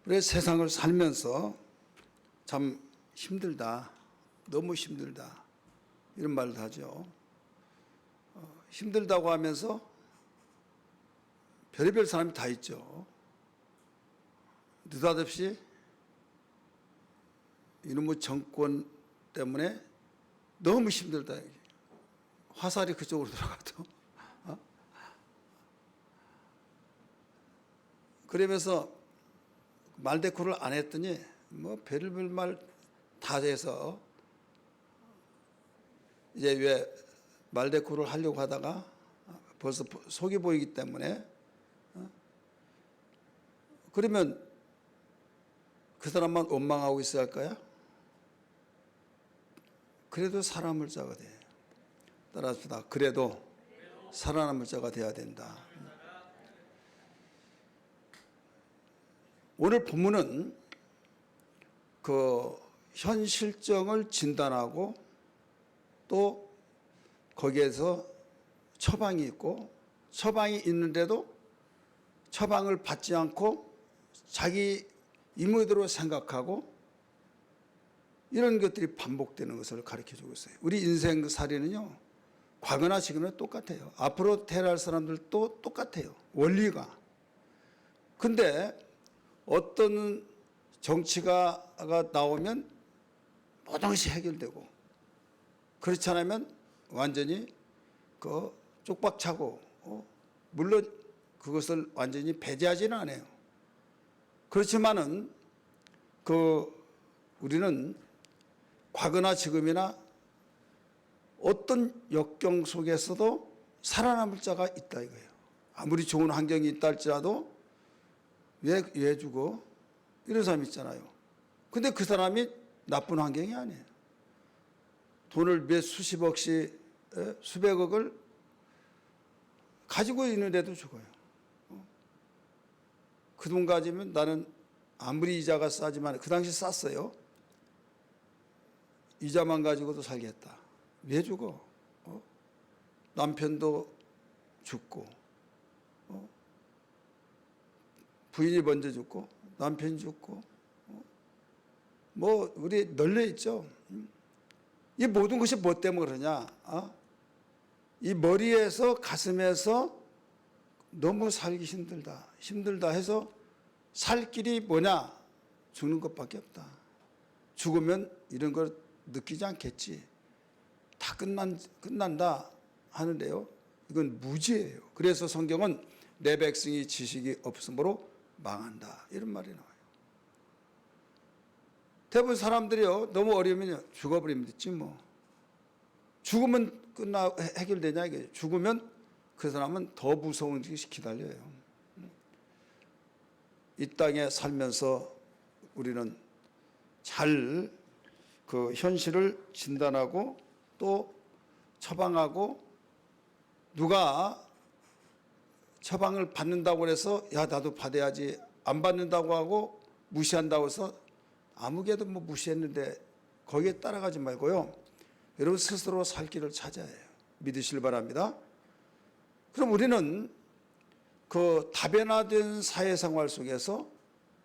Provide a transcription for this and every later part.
그래서 세상을 살면서 참 힘들다, 너무 힘들다 이런 말도 하죠. 힘들다고 하면서 별의별 사람이 다 있죠. 느닷없이 이놈의 정권 때문에 너무 힘들다. 화살이 그쪽으로 들어가도. 그러면서 말대꾸를 안 했더니 뭐 별의별 말 다 해서 이제 왜 말대꾸를 하려고 하다가 벌써 속이 보이기 때문에 그러면 그 사람만 원망하고 있어야 할까요? 그래도 살아남을 자가 돼. 따라합시다. 그래도 살아남을 자가 돼야 된다. 오늘 본문은 그 현실정을 진단하고 또 거기에서 처방이 있고 처방이 있는데도 처방을 받지 않고 자기 임의대로 생각하고 이런 것들이 반복되는 것을 가르쳐주고 있어요. 우리 인생살이는요, 과거나 지금은 똑같아요. 앞으로 태어날 사람들도 똑같아요. 원리가. 근데 어떤 정치가 나오면 모든 것이 해결되고 그렇지 않으면 완전히 그 쪽박차고 물론 그것을 완전히 배제하지는 않아요. 그렇지만은 우리는 과거나 지금이나 어떤 역경 속에서도 살아남을 자가 있다 이거예요. 아무리 좋은 환경이 있다 할지라도 왜 죽어? 이런 사람이 있잖아요. 근데 그 사람이 나쁜 환경이 아니에요. 돈을 몇 수십억씩, 수백억을 가지고 있는데도 죽어요. 그 돈 가지면 나는 아무리 이자가 싸지만 그 당시 쌌어요. 이자만 가지고도 살겠다. 왜 죽어? 남편도 죽고 부인이 먼저 죽고 남편이 죽고 뭐 우리 널려 있죠. 이 모든 것이 뭐 때문에 그러냐? 이 머리에서 가슴에서 너무 살기 힘들다 해서 살 길이 뭐냐? 죽는 것밖에 없다. 죽으면 이런 걸 느끼지 않겠지. 다 끝난다 하는데요. 이건 무지예요. 그래서 성경은 내 백성이 지식이 없으므로 망한다. 이런 말이 나와요. 대부분 사람들이요, 너무 어려우면 죽어버리면 됐지 뭐. 죽으면 해결되냐 이게. 죽으면 그 사람은 더 무서운 것이 기다려요. 이 땅에 살면서 우리는 잘 그 현실을 진단하고 또 처방하고 누가 처방을 받는다고 해서 야 나도 받아야지 안 받는다고 하고 무시한다고 해서 아무개도 뭐 무시했는데 거기에 따라가지 말고요. 여러분 스스로 살 길을 찾아야 해요. 믿으시길 바랍니다. 그럼 우리는 그 다변화된 사회생활 속에서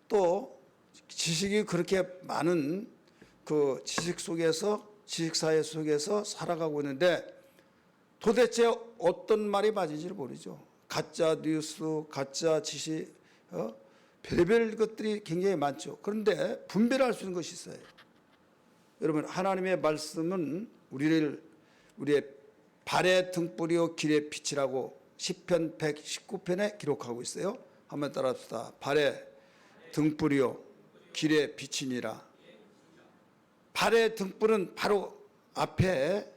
또 지식이 그렇게 많은 그 지식 속에서 지식사회 속에서 살아가고 있는데 도대체 어떤 말이 맞은지를 모르죠. 가짜 뉴스, 가짜 지식, 별의별 것들이 굉장히 많죠. 그런데 분별할 수 있는 것이 있어요. 여러분 하나님의 말씀은 우리의 발의 등불이요 길의 빛이라고 시편 119편에 기록하고 있어요. 한번 따라합시다. 발의 등불이요 길의 빛이니라. 발의 등불은 바로 앞에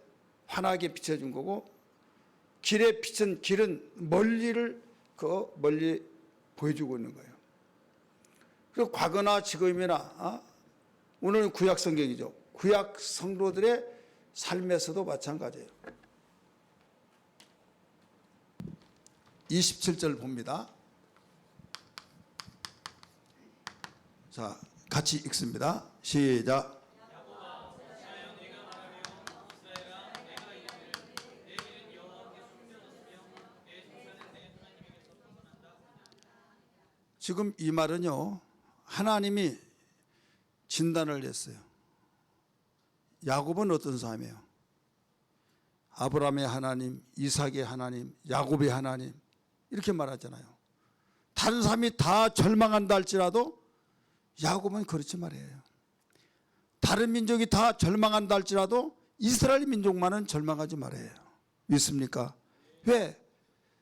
환하게 비춰준 거고 길의 빛은 길은 멀리 보여주고 있는 거예요. 그리고 과거나 지금이나 오늘은 구약 성경이죠. 구약 성도들의 삶에서도 마찬가지예요. 27절 봅니다. 자, 같이 읽습니다. 시작. 지금 이 말은요, 하나님이 진단을 했어요. 야곱은 어떤 사람이에요? 아브라함의 하나님, 이삭의 하나님, 야곱의 하나님 이렇게 말하잖아요. 다른 사람이 다 절망한다 할지라도 야곱은 그렇지 말이에요. 다른 민족이 다 절망한다 할지라도 이스라엘 민족만은 절망하지 말아요. 믿습니까? 왜?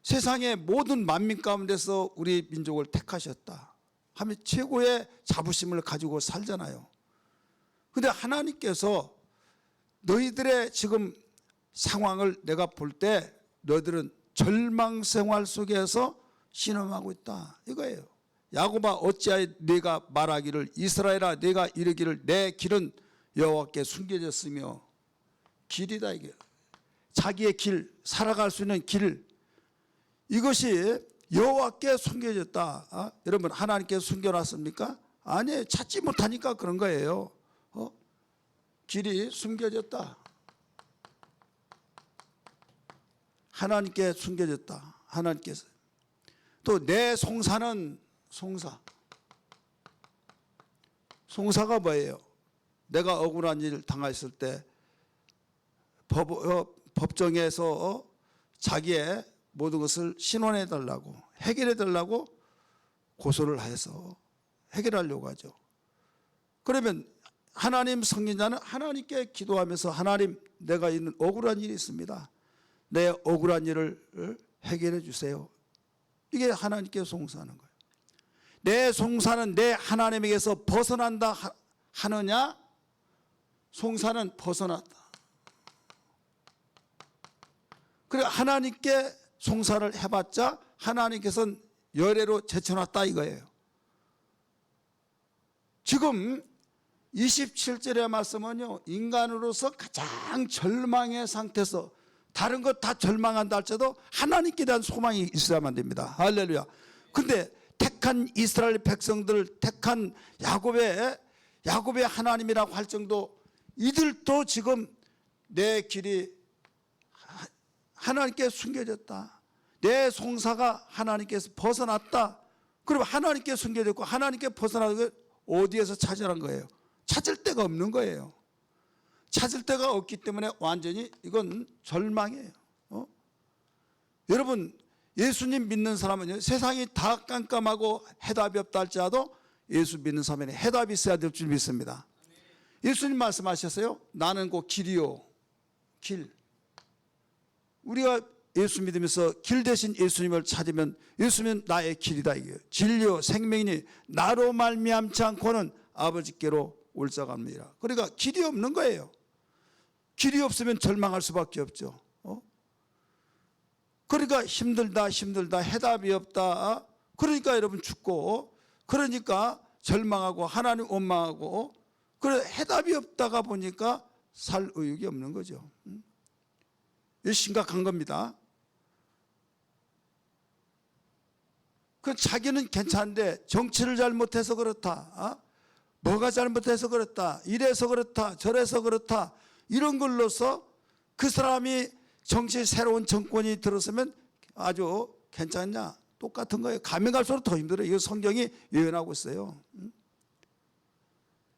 세상의 모든 만민 가운데서 우리 민족을 택하셨다 하면 최고의 자부심을 가지고 살잖아요. 그런데 하나님께서 너희들의 지금 상황을 내가 볼 때 너희들은 절망 생활 속에서 신음하고 있다 이거예요. 야곱아 어찌하여 네가 말하기를 이스라엘아 네가 이르기를 내 길은 여호와께 숨겨졌으며 길이다 이게 자기의 길 살아갈 수 있는 길 이것이 여호와께 숨겨졌다. 여러분 하나님께 숨겨놨습니까? 아니에요. 찾지 못하니까 그런 거예요. 길이 숨겨졌다. 하나님께 숨겨졌다. 하나님께서 또 내 송사는 송사가 뭐예요? 내가 억울한 일 당했을 때 법정에서 자기의 모든 것을 신원해 달라고 해결해 달라고 고소를 해서 해결하려고 하죠. 그러면 하나님 성인자는 하나님께 기도하면서 하나님 내가 있는 억울한 일이 있습니다. 내 억울한 일을 해결해 주세요. 이게 하나님께 송사하는 거예요. 내 송사는 내 하나님에게서 벗어난다 하느냐? 송사는 벗어났다. 그래 하나님께 송사를 해봤자 하나님께서는 열애로 제쳐놨다 이거예요. 지금 27절의 말씀은요 인간으로서 가장 절망의 상태에서 다른 것 다 절망한다 할지라도 하나님께 대한 소망이 있어야만 됩니다. 할렐루야. 근데 택한 이스라엘 백성들 택한 야곱의 하나님이라고 할 정도 이들도 지금 내 길이 하나님께 숨겨졌다. 내 송사가 하나님께서 벗어났다. 그러면 하나님께 숨겨졌고 하나님께 벗어나는 어디에서 찾으란 거예요? 찾을 데가 없는 거예요. 찾을 데가 없기 때문에 완전히 이건 절망이에요. 여러분 예수님 믿는 사람은요 세상이 다 깜깜하고 해답이 없다 할지라도 예수 믿는 사람에는 해답이 있어야 될 줄 믿습니다. 예수님 말씀하셨어요. 나는 곧 길이요 길. 우리가 예수 믿으면서 길 대신 예수님을 찾으면 예수님은 나의 길이다 이게요. 진리요 생명이니 나로 말미암지 않고는 아버지께로 올 자가 없느니라. 그러니까 길이 없는 거예요. 길이 없으면 절망할 수밖에 없죠. 그러니까 힘들다 해답이 없다. 그러니까 여러분 죽고 그러니까 절망하고 하나님 원망하고 그래 해답이 없다가 보니까 살 의욕이 없는 거죠. 이게 심각한 겁니다. 그 자기는 괜찮은데 정치를 잘못해서 그렇다. 뭐가 잘못해서 그렇다. 이래서 그렇다. 저래서 그렇다. 이런 걸로서 그 사람이 정치 새로운 정권이 들었으면 아주 괜찮냐? 똑같은 거예요. 가면 갈수록 더 힘들어요. 이거 성경이 예언하고 있어요.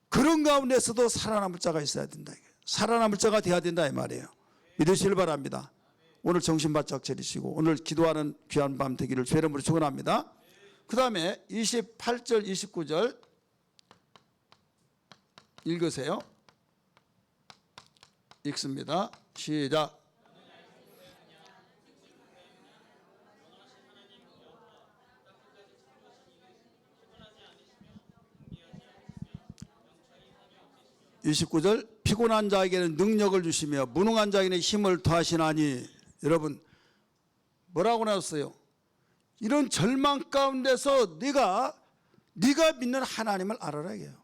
그런 가운데서도 살아남을 자가 있어야 된다. 살아남을 자가 돼야 된다 이 말이에요. 믿으시길 바랍니다. 오늘 정신 바짝 차리시고 오늘 기도하는 귀한 밤 되기를 주의 이름으로 축원합니다. 그 다음에 28절 29절 읽으세요. 읽습니다. 시작. 29절 피곤한 자에게는 능력을 주시며 무능한 자에게는 힘을 더하시나니. 여러분 뭐라고 나왔어요? 이런 절망 가운데서 네가 믿는 하나님을 알아라 이게요.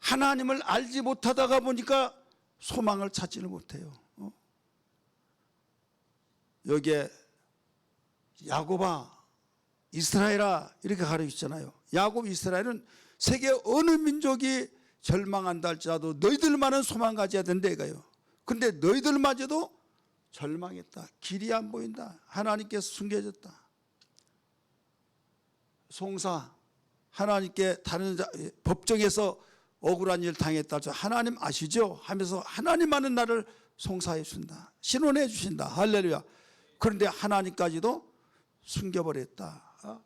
하나님을 알지 못하다가 보니까 소망을 찾지를 못해요. 여기에 야곱아 이스라엘아 이렇게 가르치잖아요. 야곱 이스라엘은 세계 어느 민족이 절망한다 할지라도 너희들만은 소망 가져야 된다 이거예요. 그런데 너희들마저도 절망했다. 길이 안 보인다. 하나님께서 숨겨졌다. 송사 하나님께 다른 법정에서 억울한 일 당했다. 하나님 아시죠? 하면서 하나님만은 나를 송사해 주신다. 신원해 주신다. 할렐루야. 그런데 하나님까지도 숨겨버렸다.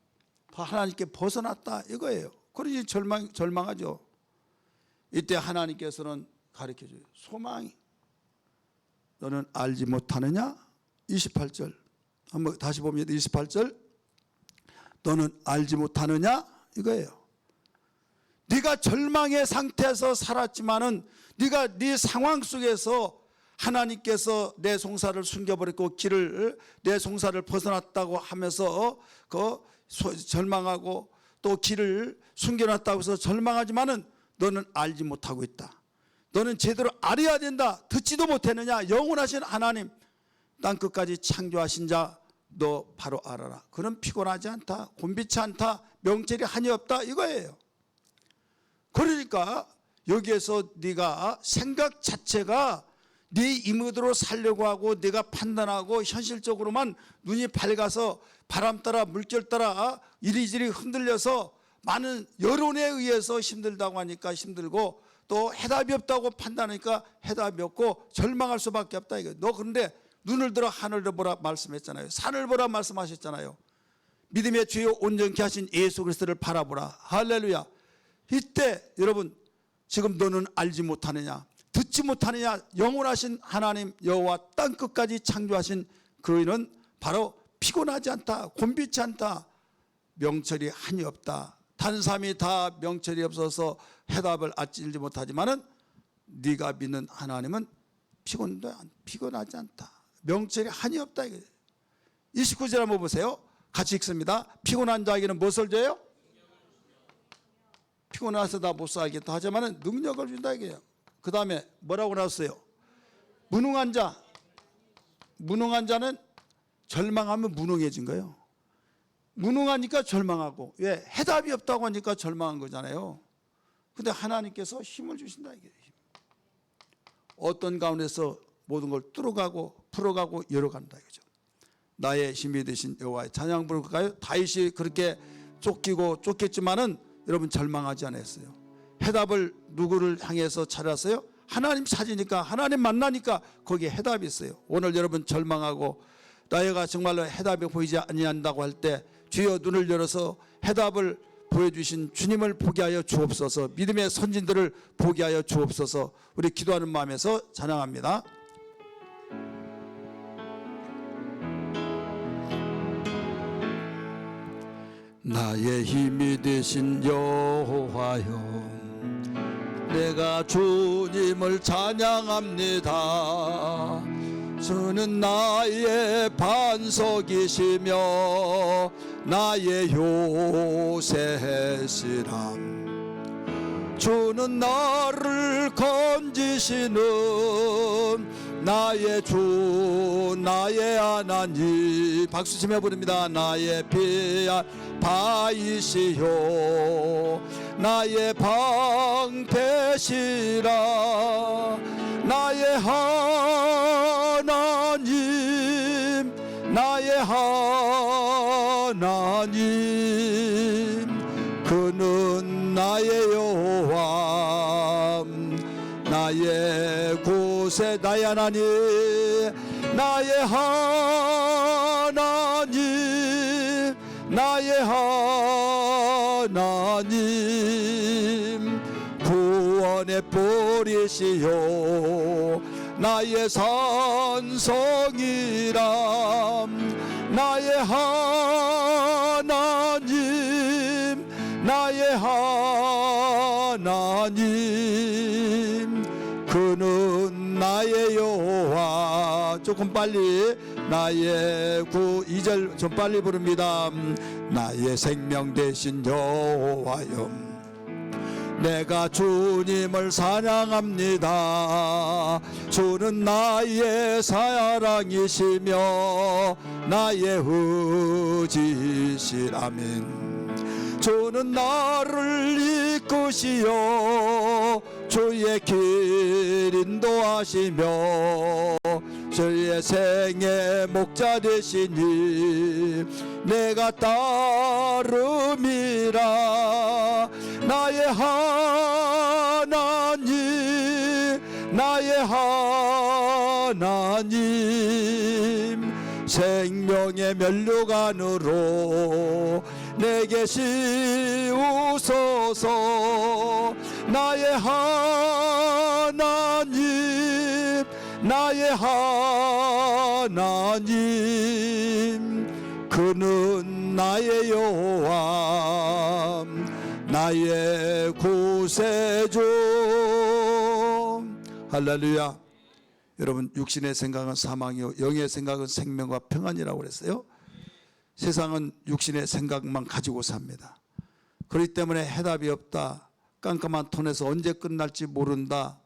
하나님께 벗어났다 이거예요. 그러니 절망하죠. 이때 하나님께서는 가르쳐줘요. 소망이 너는 알지 못하느냐? 28절 한번 다시 봅니다. 28절 너는 알지 못하느냐? 이거예요. 네가 절망의 상태에서 살았지만은 네가 네 상황 속에서 하나님께서 내 송사를 숨겨버렸고 길을 내 송사를 벗어났다고 하면서 절망하고 또 길을 숨겨놨다고 해서 절망하지만은 너는 알지 못하고 있다. 너는 제대로 알아야 된다. 듣지도 못했느냐? 영원하신 하나님 땅끝까지 창조하신 자 너 바로 알아라. 그는 피곤하지 않다. 곤비치 않다. 명철이 한이 없다. 이거예요. 그러니까 여기에서 네가 생각 자체가 네 임의대로 살려고 하고 네가 판단하고 현실적으로만 눈이 밝아서 바람 따라 물결 따라 이리저리 흔들려서 많은 여론에 의해서 힘들다고 하니까 힘들고 또 해답이 없다고 판단하니까 해답이 없고 절망할 수밖에 없다 이거. 너 그런데 눈을 들어 하늘을 보라 말씀했잖아요. 산을 보라 말씀하셨잖아요. 믿음의 주요 온전케 하신 예수 그리스도를 바라보라. 할렐루야. 이때 여러분 지금 너는 알지 못하느냐? 듣지 못하느냐? 영원하신 하나님 여호와 땅끝까지 창조하신 그이는 바로 피곤하지 않다. 곤비치 않다. 명철이 한이 없다. 탄삼이 다 명철이 없어서 해답을 알지 못하지만은 네가 믿는 하나님은 피곤하지 않다. 명철이 한이 없다. 29절 한번 보세요. 같이 읽습니다. 피곤한 자에게는 무엇을 줘요? 피곤해서 다 못 살겠다 하지만은 능력을 준다 이게요. 그 다음에 뭐라고 나왔어요? 무능한 자는 절망하면 무능해진 거예요. 무능하니까 절망하고, 왜? 해답이 없다고 하니까 절망한 거잖아요. 근데 하나님께서 힘을 주신다 이게. 어떤 가운데서 모든 걸 뚫어가고 풀어가고 열어간다 이거죠. 나의 힘이 되신 여호와의 찬양 부를까요? 다윗이 그렇게 쫓겼지만은 여러분 절망하지 않았어요. 해답을 누구를 향해서 찾았어요? 하나님 찾으니까, 하나님 만나니까 거기에 해답이 있어요. 오늘 여러분 절망하고 나이가 정말로 해답이 보이지 아니한다고 할 때 주여 눈을 열어서 해답을 보여주신 주님을 보게 하여 주옵소서. 믿음의 선진들을 보게 하여 주옵소서. 우리 기도하는 마음에서 찬양합니다. 나의 힘이 되신 여호와여, 내가 주님을 찬양합니다. 주는 나의 반석이시며 나의 요새시라. 주는 나를 건지시는 나의 주 나의 하나님. 박수치며 부릅니다. 나의 피할 바이시요 나의 방패시라. 나의 하나님 나의 하나님 그는 나의 여호와 나의 구세 나의 하나님 나의 하나님 나의 하나님 구원의 뿌리시요 나의 산성이라. 나의 하나님 나의 하나님 그는 나의 여호와. 조금 빨리 나의 2절 좀 빨리 부릅니다. 나의 생명 되신 여호와여, 내가 주님을 찬양합니다. 주는 나의 사랑이시며 나의 의지시라면 주는 나를 이끄시어 주의 길 인도하시며 저의 생의 목자 되시니 내가 따름이라. 나의 하나님, 나의 하나님, 생명의 면류관으로 내게 씌우소서. 나의 하나님, 나의 하나님, 그는 나의 여호와, 나의 구세주. 할렐루야. 여러분, 육신의 생각은 사망이요 영의 생각은 생명과 평안이라고 그랬어요. 세상은 육신의 생각만 가지고 삽니다. 그렇기 때문에 해답이 없다, 깜깜한 터널에서 언제 끝날지 모른다,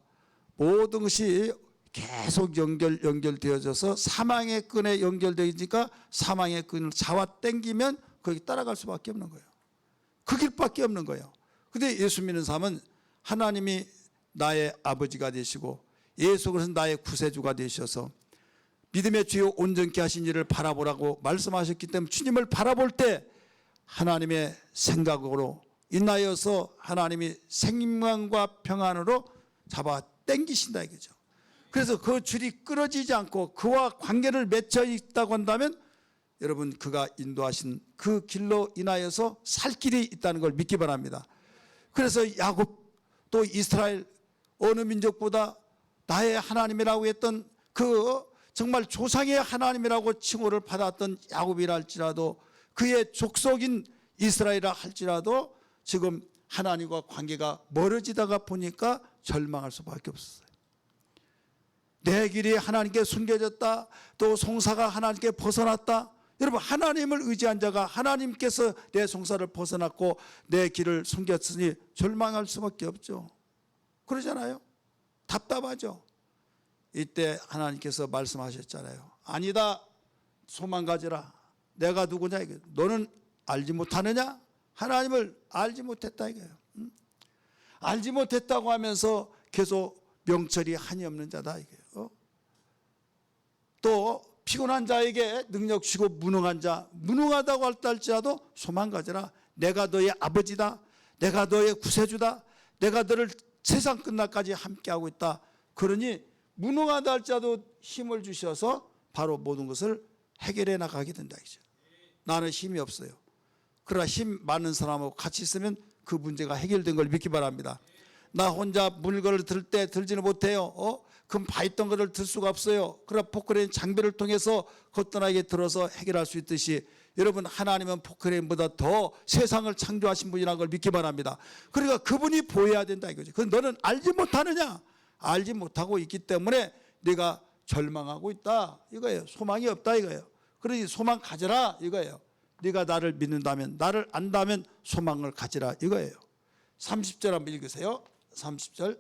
모든 것이 계속 연결되어져서 사망의 끈에 연결되니까 사망의 끈을 잡아 당기면 거기 따라갈 수밖에 없는 거예요. 그 길밖에 없는 거예요. 근데 예수 믿는 사람은 하나님이 나의 아버지가 되시고 예수 그리스도는 나의 구세주가 되셔서 믿음의 주요 온전케 하신 이를 바라보라고 말씀하셨기 때문에 주님을 바라볼 때 하나님의 생각으로 인하여서 하나님이 생명과 평안으로 잡아 당기신다 이거죠. 그래서 그 줄이 끊어지지 않고 그와 관계를 맺혀 있다고 한다면 여러분, 그가 인도하신 그 길로 인하여서 살 길이 있다는 걸 믿기 바랍니다. 그래서 야곱 또 이스라엘 어느 민족보다 나의 하나님이라고 했던 그 정말 조상의 하나님이라고 칭호를 받았던 야곱이라 할지라도 그의 족속인 이스라엘이라 할지라도 지금 하나님과 관계가 멀어지다가 보니까 절망할 수밖에 없었어요. 내 길이 하나님께 숨겨졌다, 또 송사가 하나님께 벗어났다. 여러분, 하나님을 의지한 자가 하나님께서 내 송사를 벗어났고 내 길을 숨겼으니 절망할 수밖에 없죠. 그러잖아요. 답답하죠. 이때 하나님께서 말씀하셨잖아요. 아니다, 소망 가지라. 내가 누구냐 이거예요. 너는 알지 못하느냐? 하나님을 알지 못했다 이거예요. 알지 못했다고 하면서 계속 명철이 한이 없는 자다 이거예요. 또 피곤한 자에게 능력 주고 무능한 자, 무능하다고 할지라도 소망 가지라. 내가 너의 아버지다, 내가 너의 구세주다, 내가 너를 세상 끝날까지 함께하고 있다. 그러니 무능하다 할지라도 힘을 주셔서 바로 모든 것을 해결해 나가게 된다 이죠. 나는 힘이 없어요. 그러나 힘 많은 사람하고 같이 있으면 그 문제가 해결된 걸 믿기 바랍니다. 나 혼자 물건을 들 때 들지는 못해요. 그럼 바 있던 것을 들 수가 없어요. 그러나 포크레인 장비를 통해서 거뜬하게 들어서 해결할 수 있듯이 여러분, 하나님은 포크레인보다 더 세상을 창조하신 분이라는 걸 믿기 바랍니다. 그러니까 그분이 보여야 된다 이거죠. 그럼 너는 알지 못하느냐? 알지 못하고 있기 때문에 네가 절망하고 있다 이거예요. 소망이 없다 이거예요. 그러니 소망 가져라 이거예요. 네가 나를 믿는다면, 나를 안다면 소망을 가지라 이거예요. 30절 한번 읽으세요. 30절.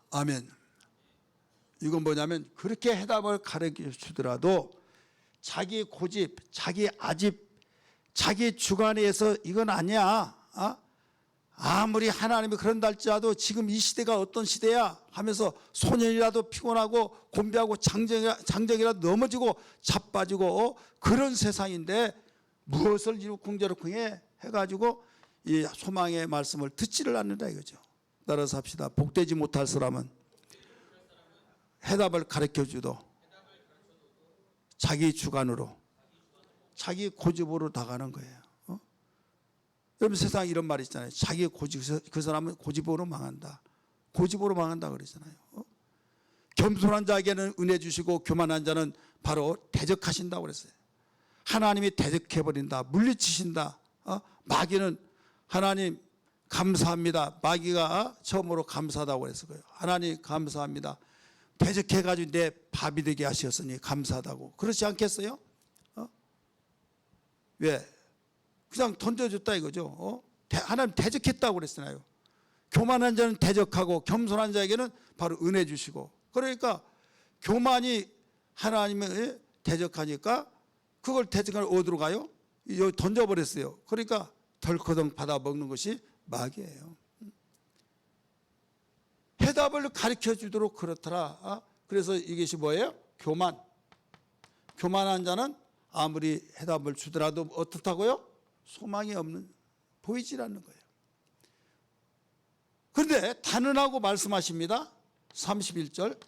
아멘. 이건 뭐냐면 그렇게 해답을 가르쳐 주더라도 자기 고집, 자기 아집, 자기 주관에서 이건 아니야. 아무리 하나님이 그런다 할지라도 지금 이 시대가 어떤 시대야 하면서 소년이라도 피곤하고 곤비하고 장정이라도 넘어지고 자빠지고 그런 세상인데 무엇을 이룩쿵저룩쿵 해가지고 이 소망의 말씀을 듣지를 않는다 이거죠. 따라서 합시다. 복되지 못할 사람은 해답을 가르쳐 주도 자기 주관으로, 자기 고집으로 나가는 거예요. 여러분, 세상에 이런 말이 있잖아요. 자기 고집, 그 사람은 고집으로 망한다. 고집으로 망한다 그러잖아요. 겸손한 자에게는 은혜 주시고 교만한 자는 바로 대적하신다고 그랬어요. 하나님이 대적해버린다, 물리치신다. 마귀는 하나님 감사합니다. 마귀가 처음으로 감사하다고 그랬어요. 하나님 감사합니다. 대적해가지고 내 밥이 되게 하셨으니 감사하다고. 그렇지 않겠어요? 왜? 그냥 던져줬다 이거죠. 하나님 대적했다고 그랬잖아요. 교만한 자는 대적하고 겸손한 자에게는 바로 은혜 주시고. 그러니까 교만이 하나님을 대적하니까 그걸 대적하면 어디로 가요? 던져버렸어요. 그러니까 덜커덩 받아 먹는 것이 마귀예요. 해답을 가르쳐 주도록 그렇더라. 그래서 이것이 뭐예요? 교만. 교만한 자는 아무리 해답을 주더라도 어떻다고요? 소망이 없는, 보이질 않는 거예요. 그런데 단언하고 말씀하십니다. 31절.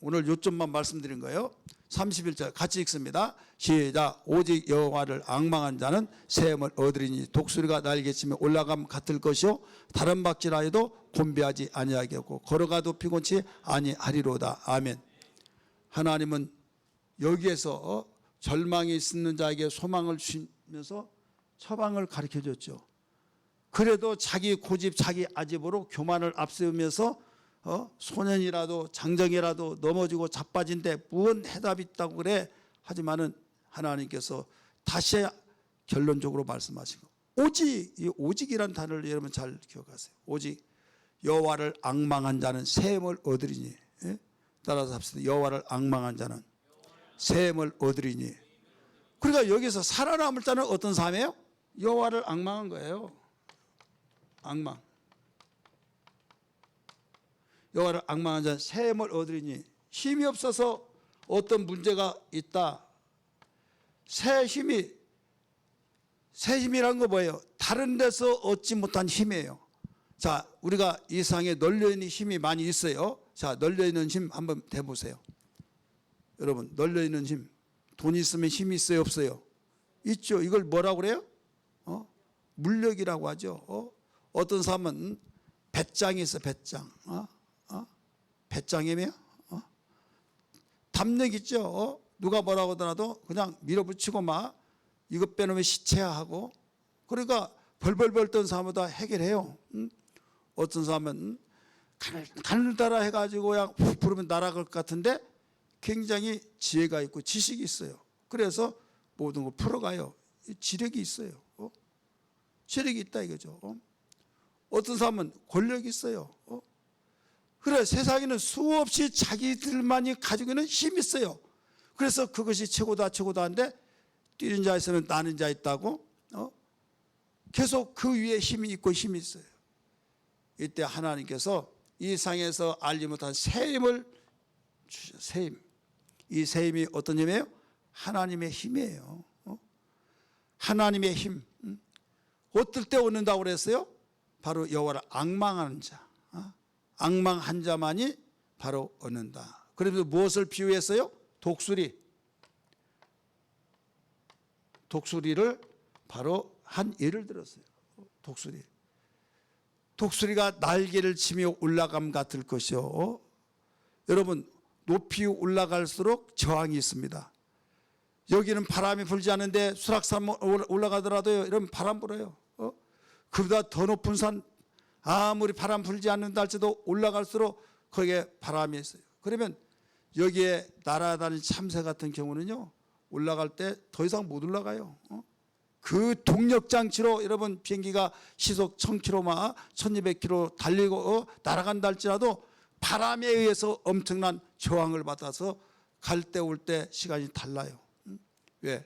오늘 요점만 말씀드린 거예요. 31절 같이 읽습니다. 시작. 오직 여호와를 앙망한 자는 세움을 얻으리니 독수리가 날개치며 올라감 같을 것이요 다른 박질하여도 곤비하지 아니하겠고 걸어가도 피곤치 아니하리로다. 아멘. 하나님은 여기에서 절망이 있는 자에게 소망을 주면서 처방을 가르쳐줬죠. 그래도 자기 고집 자기 아집으로 교만을 앞세우면서 소년이라도 장정이라도 넘어지고 자빠진데 무슨 해답이 있다고 그래. 하지만은 하나님께서 다시 결론적으로 말씀하신 거. 오직, 이 오직이라는 단어를 여러분 잘 기억하세요. 오직 여호와를 앙망한 자는 세움을 얻으리니. 예? 따라서 합시다. 여호와를 앙망한 자는 세움을 얻으리니. 그러니까 여기서 살아남을 자는 어떤 삶이에요? 여호와를 앙망한 거예요. 앙망. 여호와를 앙망한 자는 세움을 얻으리니. 힘이 없어서 어떤 문제가 있다. 새 힘이란 거 뭐예요? 다른 데서 얻지 못한 힘이에요. 자, 우리가 이 세상에 널려있는 힘이 많이 있어요. 자, 널려있는 힘 한번 대보세요. 여러분, 널려있는 힘. 돈 있으면 힘이 있어요, 없어요? 있죠. 이걸 뭐라고 그래요? 물력이라고 하죠. 어떤 사람은 배짱이 있어, 배짱. 배짱이며 담력 있죠. 누가 뭐라고 하더라도 그냥 밀어붙이고 막 이것 빼놓으면 시체야 하고. 그러니까 벌벌벌 떤 사람보다 해결해요. 어떤 사람은 가늘다라 해가지고 그냥 훅 부르면 날아갈 것 같은데 굉장히 지혜가 있고 지식이 있어요. 그래서 모든 걸 풀어가요. 지력이 있어요. 지력이 있다 이거죠. 어떤 사람은 권력이 있어요. 그래, 세상에는 수없이 자기들만이 가지고 있는 힘이 있어요. 그래서 그것이 최고다 최고다 하는데 뛰는 자 있으면 나는 자 있다고 계속 그 위에 힘이 있고 힘이 있어요. 이때 하나님께서 이 상에서 알지 못한 새 힘을 주셔. 새 힘. 이 새 힘이 어떤 힘이에요? 하나님의 힘이에요. 하나님의 힘. 어떨 때 얻는다고 그랬어요? 바로 여호와를 앙망하는 자. 앙망한 자만이 바로 얻는다. 그래서 무엇을 비유했어요? 독수리를 바로 한 예를 들었어요. 독수리가 날개를 치며 올라감 같을 것이요. 여러분, 높이 올라갈수록 저항이 있습니다. 여기는 바람이 불지 않는데 수락산 올라가더라도요, 여러분 바람 불어요. 그보다 더 높은 산 아무리 바람 불지 않는다 할지도 올라갈수록 거기에 바람이 있어요. 그러면 여기에 날아다니는 참새 같은 경우는요, 올라갈 때 더 이상 못 올라가요. 그 동력 장치로 여러분 비행기가 시속 1000km, 1200km 달리고 날아간다 할지라도 바람에 의해서 엄청난 저항을 받아서 갈 때 올 때 시간이 달라요. 왜?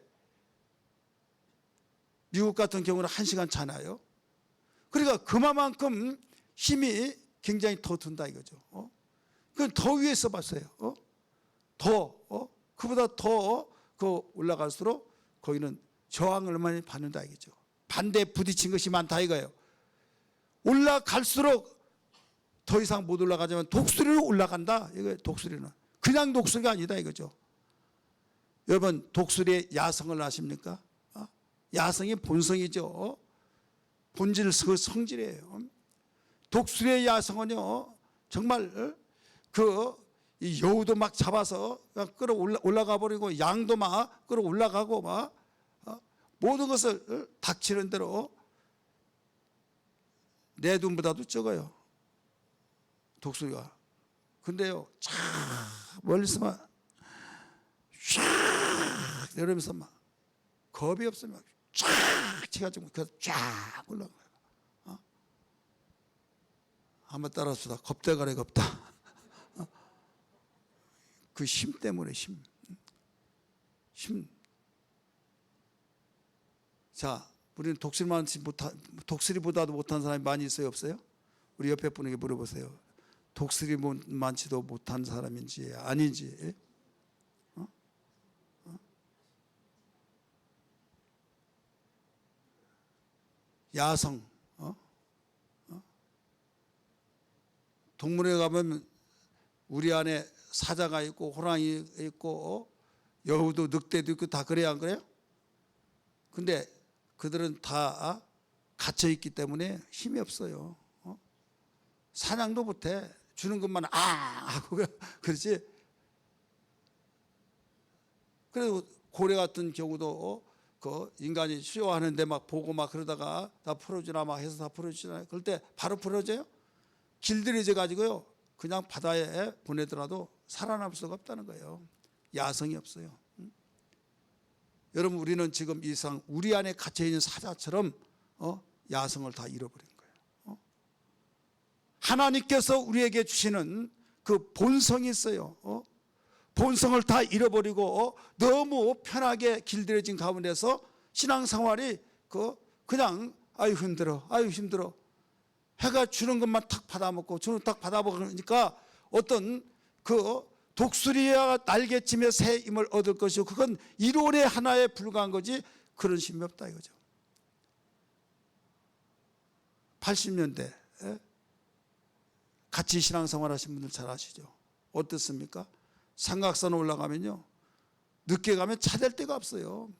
미국 같은 경우는 1시간 차나요. 그러니까 그만큼 힘이 굉장히 더 든다 이거죠. 그건 더 위에서 봤어요. 그보다 더 올라갈수록 거기는 저항을 많이 받는다 이거죠. 반대에 부딪힌 것이 많다 이거예요. 올라갈수록 더 이상 못 올라가지만 독수리로 올라간다. 이거 독수리는 그냥 독수리가 아니다 이거죠. 여러분, 독수리의 야성을 아십니까? 야성이 본성이죠. 본질 그 성질이에요. 독수리의 야성은요, 정말 이 여우도 막 잡아서 끌어 올라가 버리고 양도 막 끌어 올라가고 막 모든 것을 닥치는 대로 내 눈보다도 적어요. 독수리가. 근데요, 쫙 멀리서만 쫙 내려오면서 막 겁이 없으면 쫙 치가지고 쫙 올라가요. 한번 따라서 겁대가리 겁다. 그 힘 때문에 힘. 자, 우리는 독수리보다도 못한 사람이 많이 있어요, 없어요? 우리 옆에 분에게 물어보세요. 독수리만치도 못한 사람인지 아닌지. 야성. 동물에 가면 우리 안에 사자가 있고 호랑이 있고 여우도 늑대도 있고 다 그래야 안 그래요? 근데 그들은 다 갇혀 있기 때문에 힘이 없어요. 사냥도 못해. 주는 것만 하고 그렇지. 그래도 고래 같은 경우도 그 인간이 수요하는데 막 보고 막 그러다가 다 풀어주나 막 해서 다 풀어주잖아요. 그럴 때 바로 풀어져요? 길들여져 가지고요, 그냥 바다에 보내더라도 살아남을 수가 없다는 거예요. 야성이 없어요. 여러분, 우리는 지금 이 세상 우리 안에 갇혀있는 사자처럼 야성을 다 잃어버린 거예요. 하나님께서 우리에게 주시는 그 본성이 있어요. 본성을 다 잃어버리고 너무 편하게 길들여진 가운데서 신앙생활이 그냥 아유 힘들어, 아유 힘들어. 해가 주는 것만 탁 받아먹고 주는 딱 받아먹으니까 어떤 그 독수리와 날개침의 새 힘을 얻을 것이고, 그건 이론의 하나에 불과한 거지 그런 힘이 없다 이거죠. 80년대 같이 신앙생활 하신 분들 잘 아시죠? 어떻습니까? 삼각산 올라가면요, 늦게 가면 찾을 데가 없어요.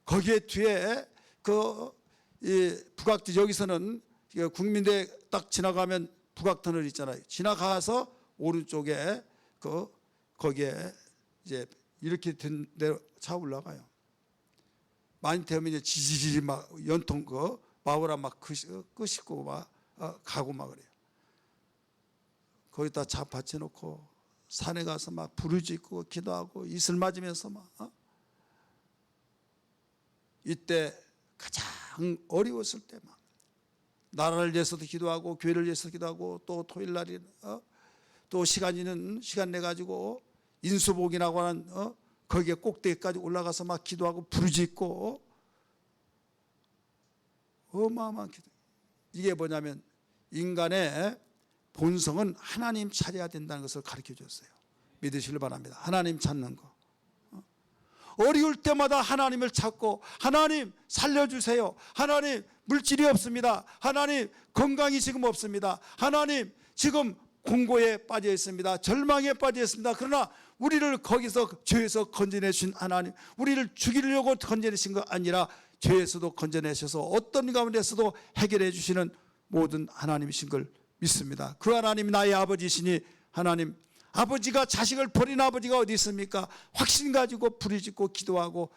거기에 뒤에 북악지, 여기서는 국민대 딱 지나가면 북악터널 있잖아요. 지나가서 오른쪽에 거기에 이제 이렇게 된 데로 차 올라가요. 많이 되면 이제 지지지 막 연통 마구라 막 끄시고 막 가고 막 그래요. 거기다 차 받쳐놓고 산에 가서 막 부르짖고 기도하고 이슬 맞으면서 막 이때 가장 어려웠을 때 막 나라를 위해서도 기도하고 교회를 위해서도 기도하고, 또 토요일 날이 또 시간 내 가지고 인수복이라고 하는 거기에 꼭대기까지 올라가서 막 기도하고 부르짖고 어마어마한 기도. 이게 뭐냐면 인간의 본성은 하나님 찾아야 된다는 것을 가르쳐 줬어요. 믿으시길 바랍니다. 하나님 찾는 거. 어려울 때마다 하나님을 찾고, 하나님 살려주세요, 하나님 물질이 없습니다, 하나님 건강이 지금 없습니다, 하나님 지금 공고에 빠져 있습니다, 절망에 빠져 있습니다. 그러나 우리를 거기서 죄에서 건져내신 하나님, 우리를 죽이려고 건져내신 거 아니라 죄에서도 건져내셔서 어떤 가운데서도 해결해 주시는 모든 하나님이신 걸 믿습니다. 그 하나님이 나의 아버지시니, 하나님 아버지가 자식을 버린 아버지가 어디 있습니까? 확신 가지고 부르짖고 기도하고,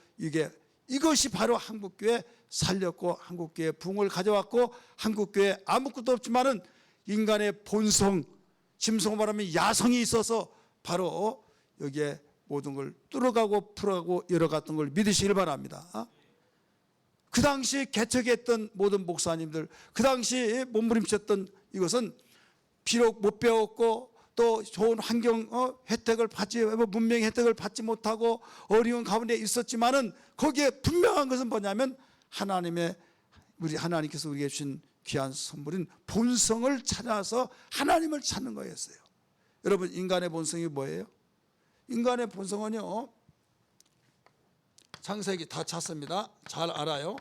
이것이 바로 한국교회 살렸고 한국교회 부흥을 가져왔고, 한국교회 아무것도 없지만은 인간의 본성, 짐승으로 말하면 야성이 있어서 바로 여기에 모든 걸 뚫어가고 풀어가고 열어갔던 걸 믿으시길 바랍니다. 그 당시 개척했던 모든 목사님들, 그 당시 몸부림쳤던 이것은 비록 못 배웠고 또 좋은 환경 혜택을 받지, 문명의 혜택을 받지 못하고 어려운 가운데 있었지만은 거기에 분명한 것은 뭐냐면 하나님께서 우리에게 주신 귀한 선물인 본성을 찾아서 하나님을 찾는 거였어요. 여러분, 인간의 본성이 뭐예요? 인간의 본성은요, 창세기 다 찾습니다. 잘 알아요.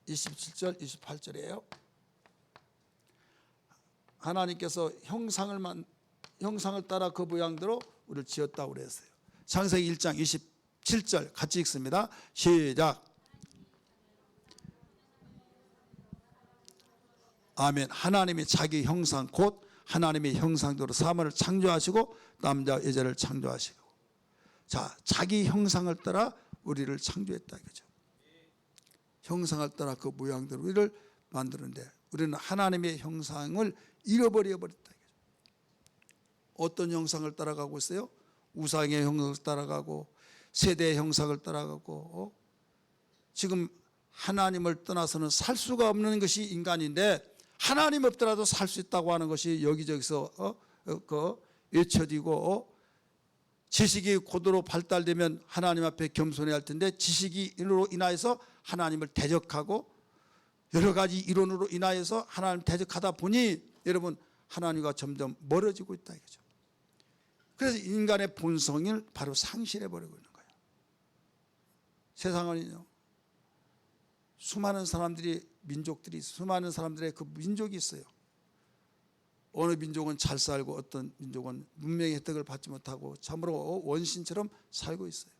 27절 28절이에요 하나님께서 형상을 따라 그 모양대로 우리를 지었다고 그랬어요. 창세기 1장 27절 같이 읽습니다. 시작. 아멘. 하나님이 자기 형상 곧 하나님의 형상대로 사람을 창조하시고 남자 여자를 창조하시고, 자, 자기 형상을 따라 우리를 창조했다 이거죠. 형상을 따라 그 모양대로 우리를 만드는데 우리는 하나님의 형상을 잃어버려 버렸다 이거죠. 어떤 형상을 따라가고 있어요? 우상의 형상을 따라가고 세대의 형상을 따라가고, 지금 하나님을 떠나서는 살 수가 없는 것이 인간인데, 하나님 없더라도 살 수 있다고 하는 것이 여기저기서 외쳐지고 지식이 고도로 발달되면 하나님 앞에 겸손해야 할 텐데 지식으로 인하여서 하나님을 대적하고 여러 가지 이론으로 인하여서 하나님을 대적하다 보니 여러분 하나님과 점점 멀어지고 있다 이거죠. 그래서 인간의 본성을 바로 상실해버리고 있는 거예요. 세상은요, 수많은 사람들이 민족들이 수많은 사람들의 그 민족이 있어요. 어느 민족은 잘 살고 어떤 민족은 문명의 혜택을 받지 못하고 참으로 원신처럼 살고 있어요.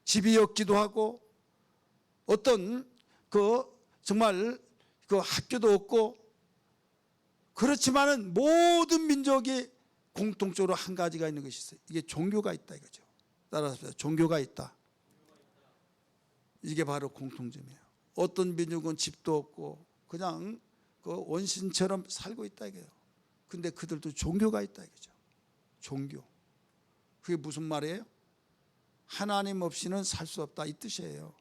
집이 없기도 하고 어떤 그 정말 그 학교도 없고 그렇지만은 모든 민족이 공통적으로 한 가지가 있는 것이 있어요. 이게 종교가 있다 이거죠. 따라서 종교가 있다. 이게 바로 공통점이에요. 어떤 민족은 집도 없고 그냥 그 원신처럼 살고 있다 이거예요. 근데 그들도 종교가 있다 이거죠. 종교. 그게 무슨 말이에요? 하나님 없이는 살 수 없다 이 뜻이에요.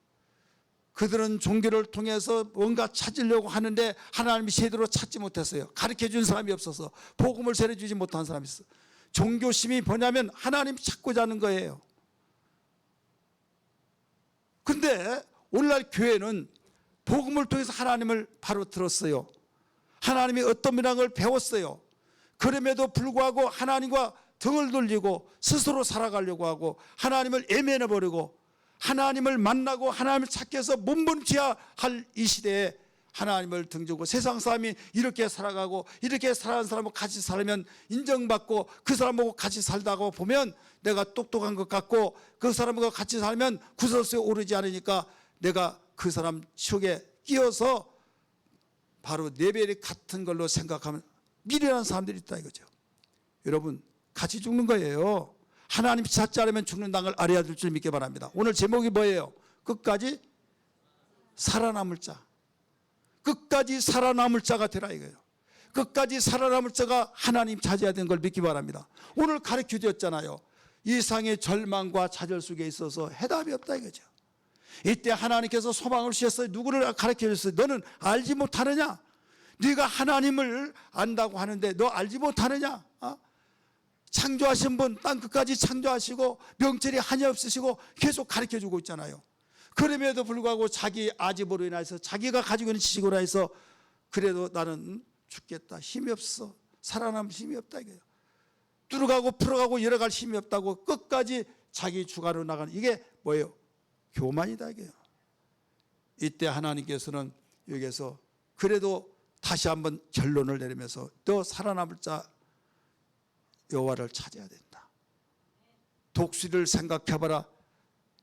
그들은 종교를 통해서 뭔가 찾으려고 하는데 하나님이 제대로 찾지 못했어요. 가르쳐준 사람이 없어서 복음을 전해주지 못한 사람이 있어요. 종교심이 뭐냐면 하나님 찾고자 하는 거예요. 근데 오늘날 교회는 복음을 통해서 하나님을 바로 들었어요. 하나님이 어떤 분이라는 걸 배웠어요. 그럼에도 불구하고 하나님과 등을 돌리고 스스로 살아가려고 하고 하나님을 애매해버리고 하나님을 만나고 하나님을 찾기 위해서 몸부림쳐야 할 이 시대에 하나님을 등지고 세상 사람이 이렇게 살아가고 이렇게 살아가는 사람하고 같이 살면 인정받고 그 사람하고 같이 살다가 보면 내가 똑똑한 것 같고 그 사람하고 같이 살면 구설수에 오르지 않으니까 내가 그 사람 속에 끼어서 바로 레벨이 같은 걸로 생각하면 미련한 사람들이 있다 이거죠. 여러분 같이 죽는 거예요. 하나님 찾지 않으면 죽는다는 걸 알아야 될 줄 믿기 바랍니다. 오늘 제목이 뭐예요? 끝까지 살아남을 자. 끝까지 살아남을 자가 되라 이거예요. 끝까지 살아남을 자가 하나님 찾아야 되는 걸 믿기 바랍니다. 오늘 가르쳐 드렸잖아요. 이 세상의 절망과 좌절 속에 있어서 해답이 없다 이거죠. 이때 하나님께서 소망을 주셨어요. 누구를 가르쳐 주셨어요? 너는 알지 못하느냐? 네가 하나님을 안다고 하는데 너 알지 못하느냐? 창조하신 분 땅 끝까지 창조하시고 명철이 한이 없으시고 계속 가르쳐 주고 있잖아요. 그럼에도 불구하고 자기 아집으로 인해서 자기가 가지고 있는 지식으로 해서 그래도 나는 죽겠다. 힘이 없어. 살아남을 힘이 없다 이거예요. 뚫어가고 풀어가고 열어갈 힘이 없다고 끝까지 자기 주관으로 나가는 이게 뭐예요? 교만이다 이게요. 이때 하나님께서는 여기에서 그래도 다시 한번 결론을 내리면서 너 살아남을 자 여호와를 찾아야 된다. 독수리를 생각해봐라.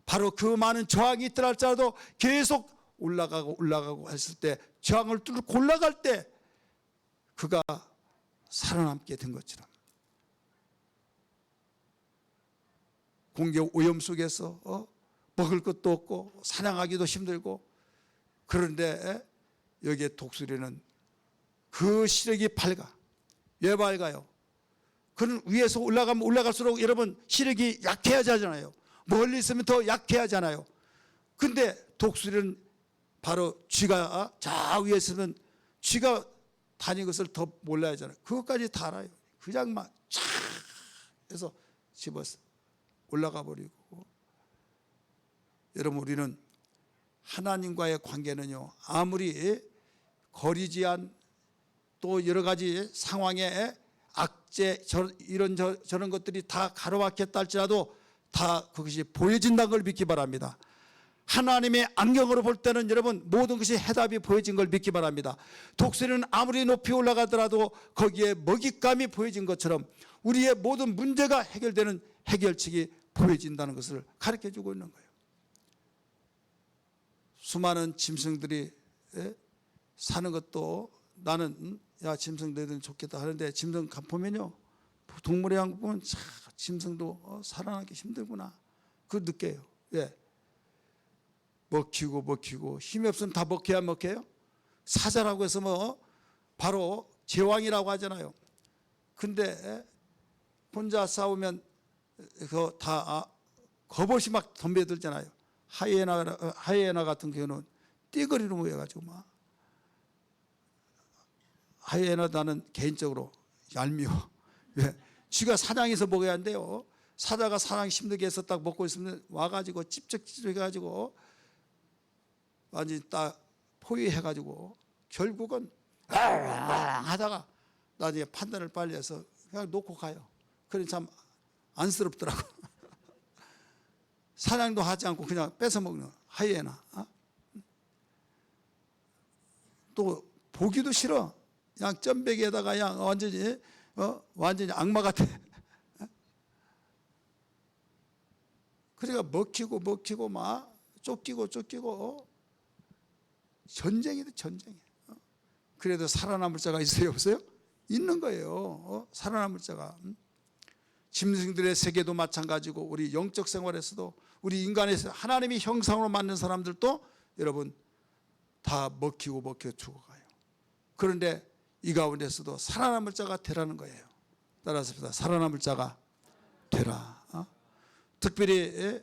바로 그 많은 저항이 있더라 할지라도 계속 올라가고 했을 때 저항을 뚫고 올라갈 때 그가 살아남게 된 것처럼 공격 오염 속에서 먹을 것도 없고 사냥하기도 힘들고 그런데 여기에 독수리는 그 시력이 밝아. 왜 밝아요? 그는 위에서 올라가면 올라갈수록 여러분 시력이 약해야 하잖아요. 멀리 있으면 더 약해야 하잖아요. 근데 독수리는 바로 쥐가 저 위에 있으면 쥐가 다닌 것을 더 몰라야 하잖아요. 그것까지 다 알아요. 그냥 막 쫙 해서 집어서 올라가 버리고. 여러분 우리는 하나님과의 관계는요 아무리 거리지한 또 여러 가지 상황에 악재 이런 저런 것들이 다 가로막혔다 할지라도 다 그것이 보여진다는 걸 믿기 바랍니다. 하나님의 안경으로 볼 때는 여러분 모든 것이 해답이 보여진 걸 믿기 바랍니다. 독수리는 아무리 높이 올라가더라도 거기에 먹잇감이 보여진 것처럼 우리의 모든 문제가 해결되는 해결책이 보여진다는 것을 가르쳐주고 있는 거예요. 수많은 짐승들이 사는 것도 나는 야 짐승들은 좋겠다 하는데 짐승 보면요 동물의 왕국 보면 참 짐승도 살아나기 힘들구나 그거 느껴요. 왜? 먹히고 힘이 없으면 다 먹혀야 먹혀요. 사자라고 해서 뭐 바로 제왕이라고 하잖아요. 근데 혼자 싸우면 그거 다 겁없이 막 덤벼들잖아요. 하이에나 같은 경우는 띠거리로 모여가지고 막 하이에나 나는 개인적으로 얄미워. 왜? 쥐가 사냥해서 먹어야 한대요. 사자가 사냥 힘들게 해서 딱 먹고 있으면 와가지고 찝쩍찝쩍해가지고 완전히 딱 포위해가지고 결국은 하다가 나중에 판단을 빨리 해서 그냥 놓고 가요. 그러니 참 안쓰럽더라고. 사냥도 하지 않고 그냥 뺏어 먹는 하이에나. 또 보기도 싫어. 그냥 점배기에다가 그냥 완전히 악마 같아. 그러니까 먹히고 막 쫓기고 전쟁이다, 전쟁. 그래도 살아남을 자가 있어요, 없어요? 있는 거예요. 살아남을 자가. 짐승들의 세계도 마찬가지고 우리 영적 생활에서도 우리 인간에서 하나님이 형상으로 만든 사람들도 여러분 다 먹혀 죽어가요. 그런데 이 가운데서도 살아남을 자가 되라는 거예요. 따라서 살아남을 자가 되라. 특별히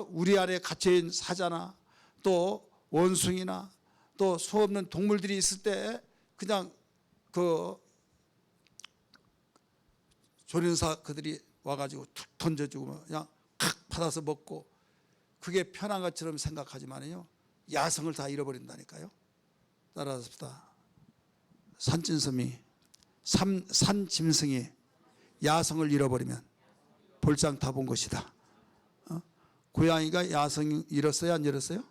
우리 안에 갇혀있는 사자나 또 원숭이나 또 수없는 동물들이 있을 때 그냥 그 조련사 그들이 와가지고 툭 던져주고 그냥 칵 받아서 먹고 그게 편한 것처럼 생각하지만요 야성을 다 잃어버린다니까요. 따라서 산짐승이 야성을 잃어버리면 볼장 타본 것이다. 고양이가 야성 잃었어요, 안 잃었어요?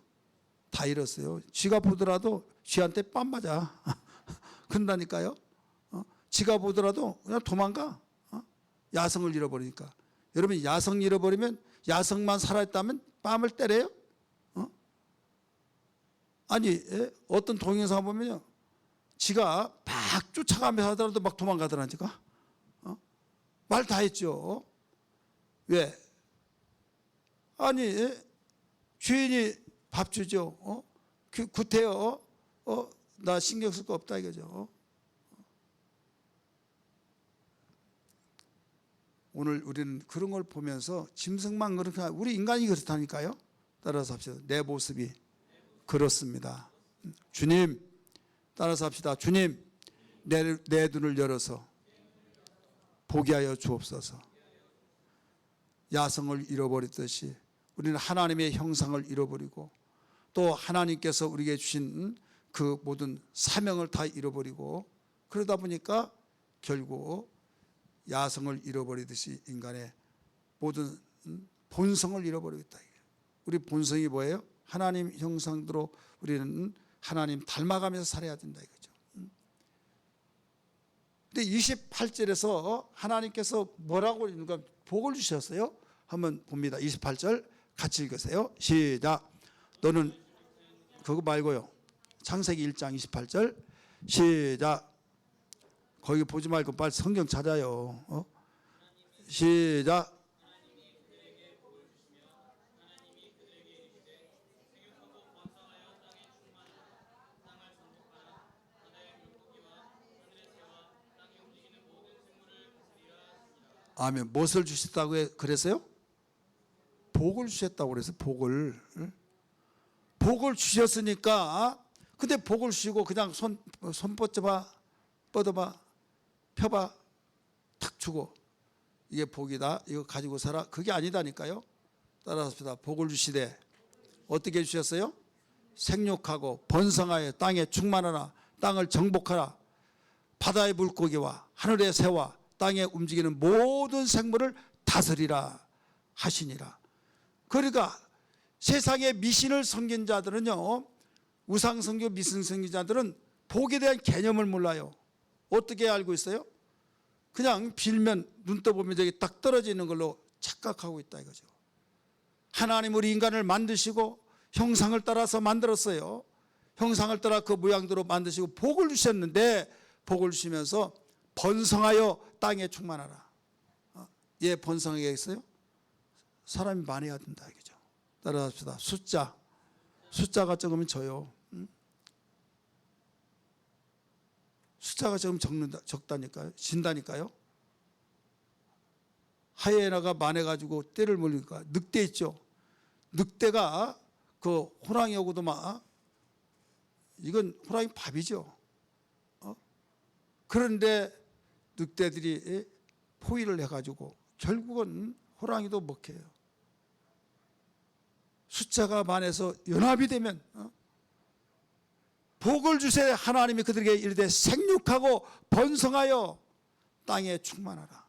다 잃었어요. 쥐가 보더라도 쥐한테 뺨 맞아. 그런다니까요. 쥐가 보더라도 그냥 도망가. 야성을 잃어버리니까. 여러분 야성 잃어버리면 야성만 살아있다면 뺨을 때려요? 아니 어떤 동영상 보면요 지가 막 쫓아가면서 하더라도 막 도망가더라니까. 말 다 했죠. 왜? 아니 주인이 밥 주죠. 구태여 나 신경 쓸 거 없다 이거죠. 오늘 우리는 그런 걸 보면서 짐승만 그렇게 우리 인간이 그렇다니까요. 따라서 합시다. 내 모습이 그렇습니다. 주님 따라서 합시다. 주님 내 눈을 열어서 보게 하여 주옵소서. 야성을 잃어버렸듯이 우리는 하나님의 형상을 잃어버리고 또 하나님께서 우리에게 주신 그 모든 사명을 다 잃어버리고 그러다 보니까 결국 야성을 잃어버리듯이 인간의 모든 본성을 잃어버리겠다. 우리 본성이 뭐예요? 하나님 형상대로 우리는 하나님 닮아가면서 살아야 된다 이거죠. 근데 28절에서 하나님께서 뭐라고 읽는가 복을 주셨어요. 한번 봅니다. 28절 같이 읽으세요. 시작. 너는 그거 말고요. 창세기 1장 28절 시작. 거기 보지 말고 빨리 성경 찾아요. 시작. 아멘. 무엇을 주셨다고 그랬어요? 복을 주셨다고 그래서 복을. 복을 주셨으니까 근데 복을 주시고 그냥 손 뻗어봐 펴봐 탁 주고 이게 복이다 이거 가지고 살아 그게 아니다니까요. 따라서 복을 주시되 어떻게 주셨어요? 생육하고 번성하여 땅에 충만하라 땅을 정복하라 바다의 물고기와 하늘의 새와 땅에 움직이는 모든 생물을 다스리라 하시니라. 그러니까 세상의 미신을 섬긴 자들은요 우상 섬기고 미신 섬긴 자들은 복에 대한 개념을 몰라요. 어떻게 알고 있어요? 그냥 빌면 눈 떠보면 저기 딱 떨어지는 걸로 착각하고 있다 이거죠. 하나님 우리 인간을 만드시고 형상을 따라서 만들었어요. 형상을 따라 그 모양대로 만드시고 복을 주셨는데 복을 주시면서 번성하여 땅에 충만하라. 예, 번성하게 했어요? 사람이 많아야 된다 이거죠. 따라합시다. 숫자가 적으면 져요. 숫자가 적으면 적다니까요. 진다니까요. 하이에나가 많아가지고 떼를 물리니까 늑대 있죠. 늑대가 그 호랑이하고도 막 이건 호랑이 밥이죠. 그런데 늑대들이 포위를 해가지고 결국은 호랑이도 먹혀요. 숫자가 많아서 연합이 되면 복을 주세 하나님이 그들에게 이르되 생육하고 번성하여 땅에 충만하라.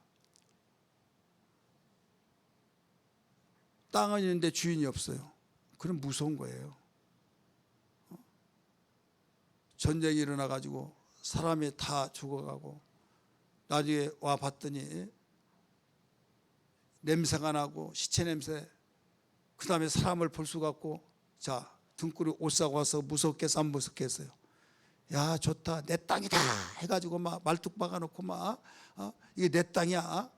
땅은 있는데 주인이 없어요. 그럼 무서운 거예요. 전쟁이 일어나가지고 사람이 다 죽어가고 나중에 와 봤더니 냄새가 나고 시체 냄새, 그 다음에 사람을 볼 수가 없고, 자 등골이 옷 사고 와서 무섭겠어 안 무섭겠어요? 야 좋다 내 땅이다 해가지고 막 말뚝 박아놓고 막 이게 내 땅이야.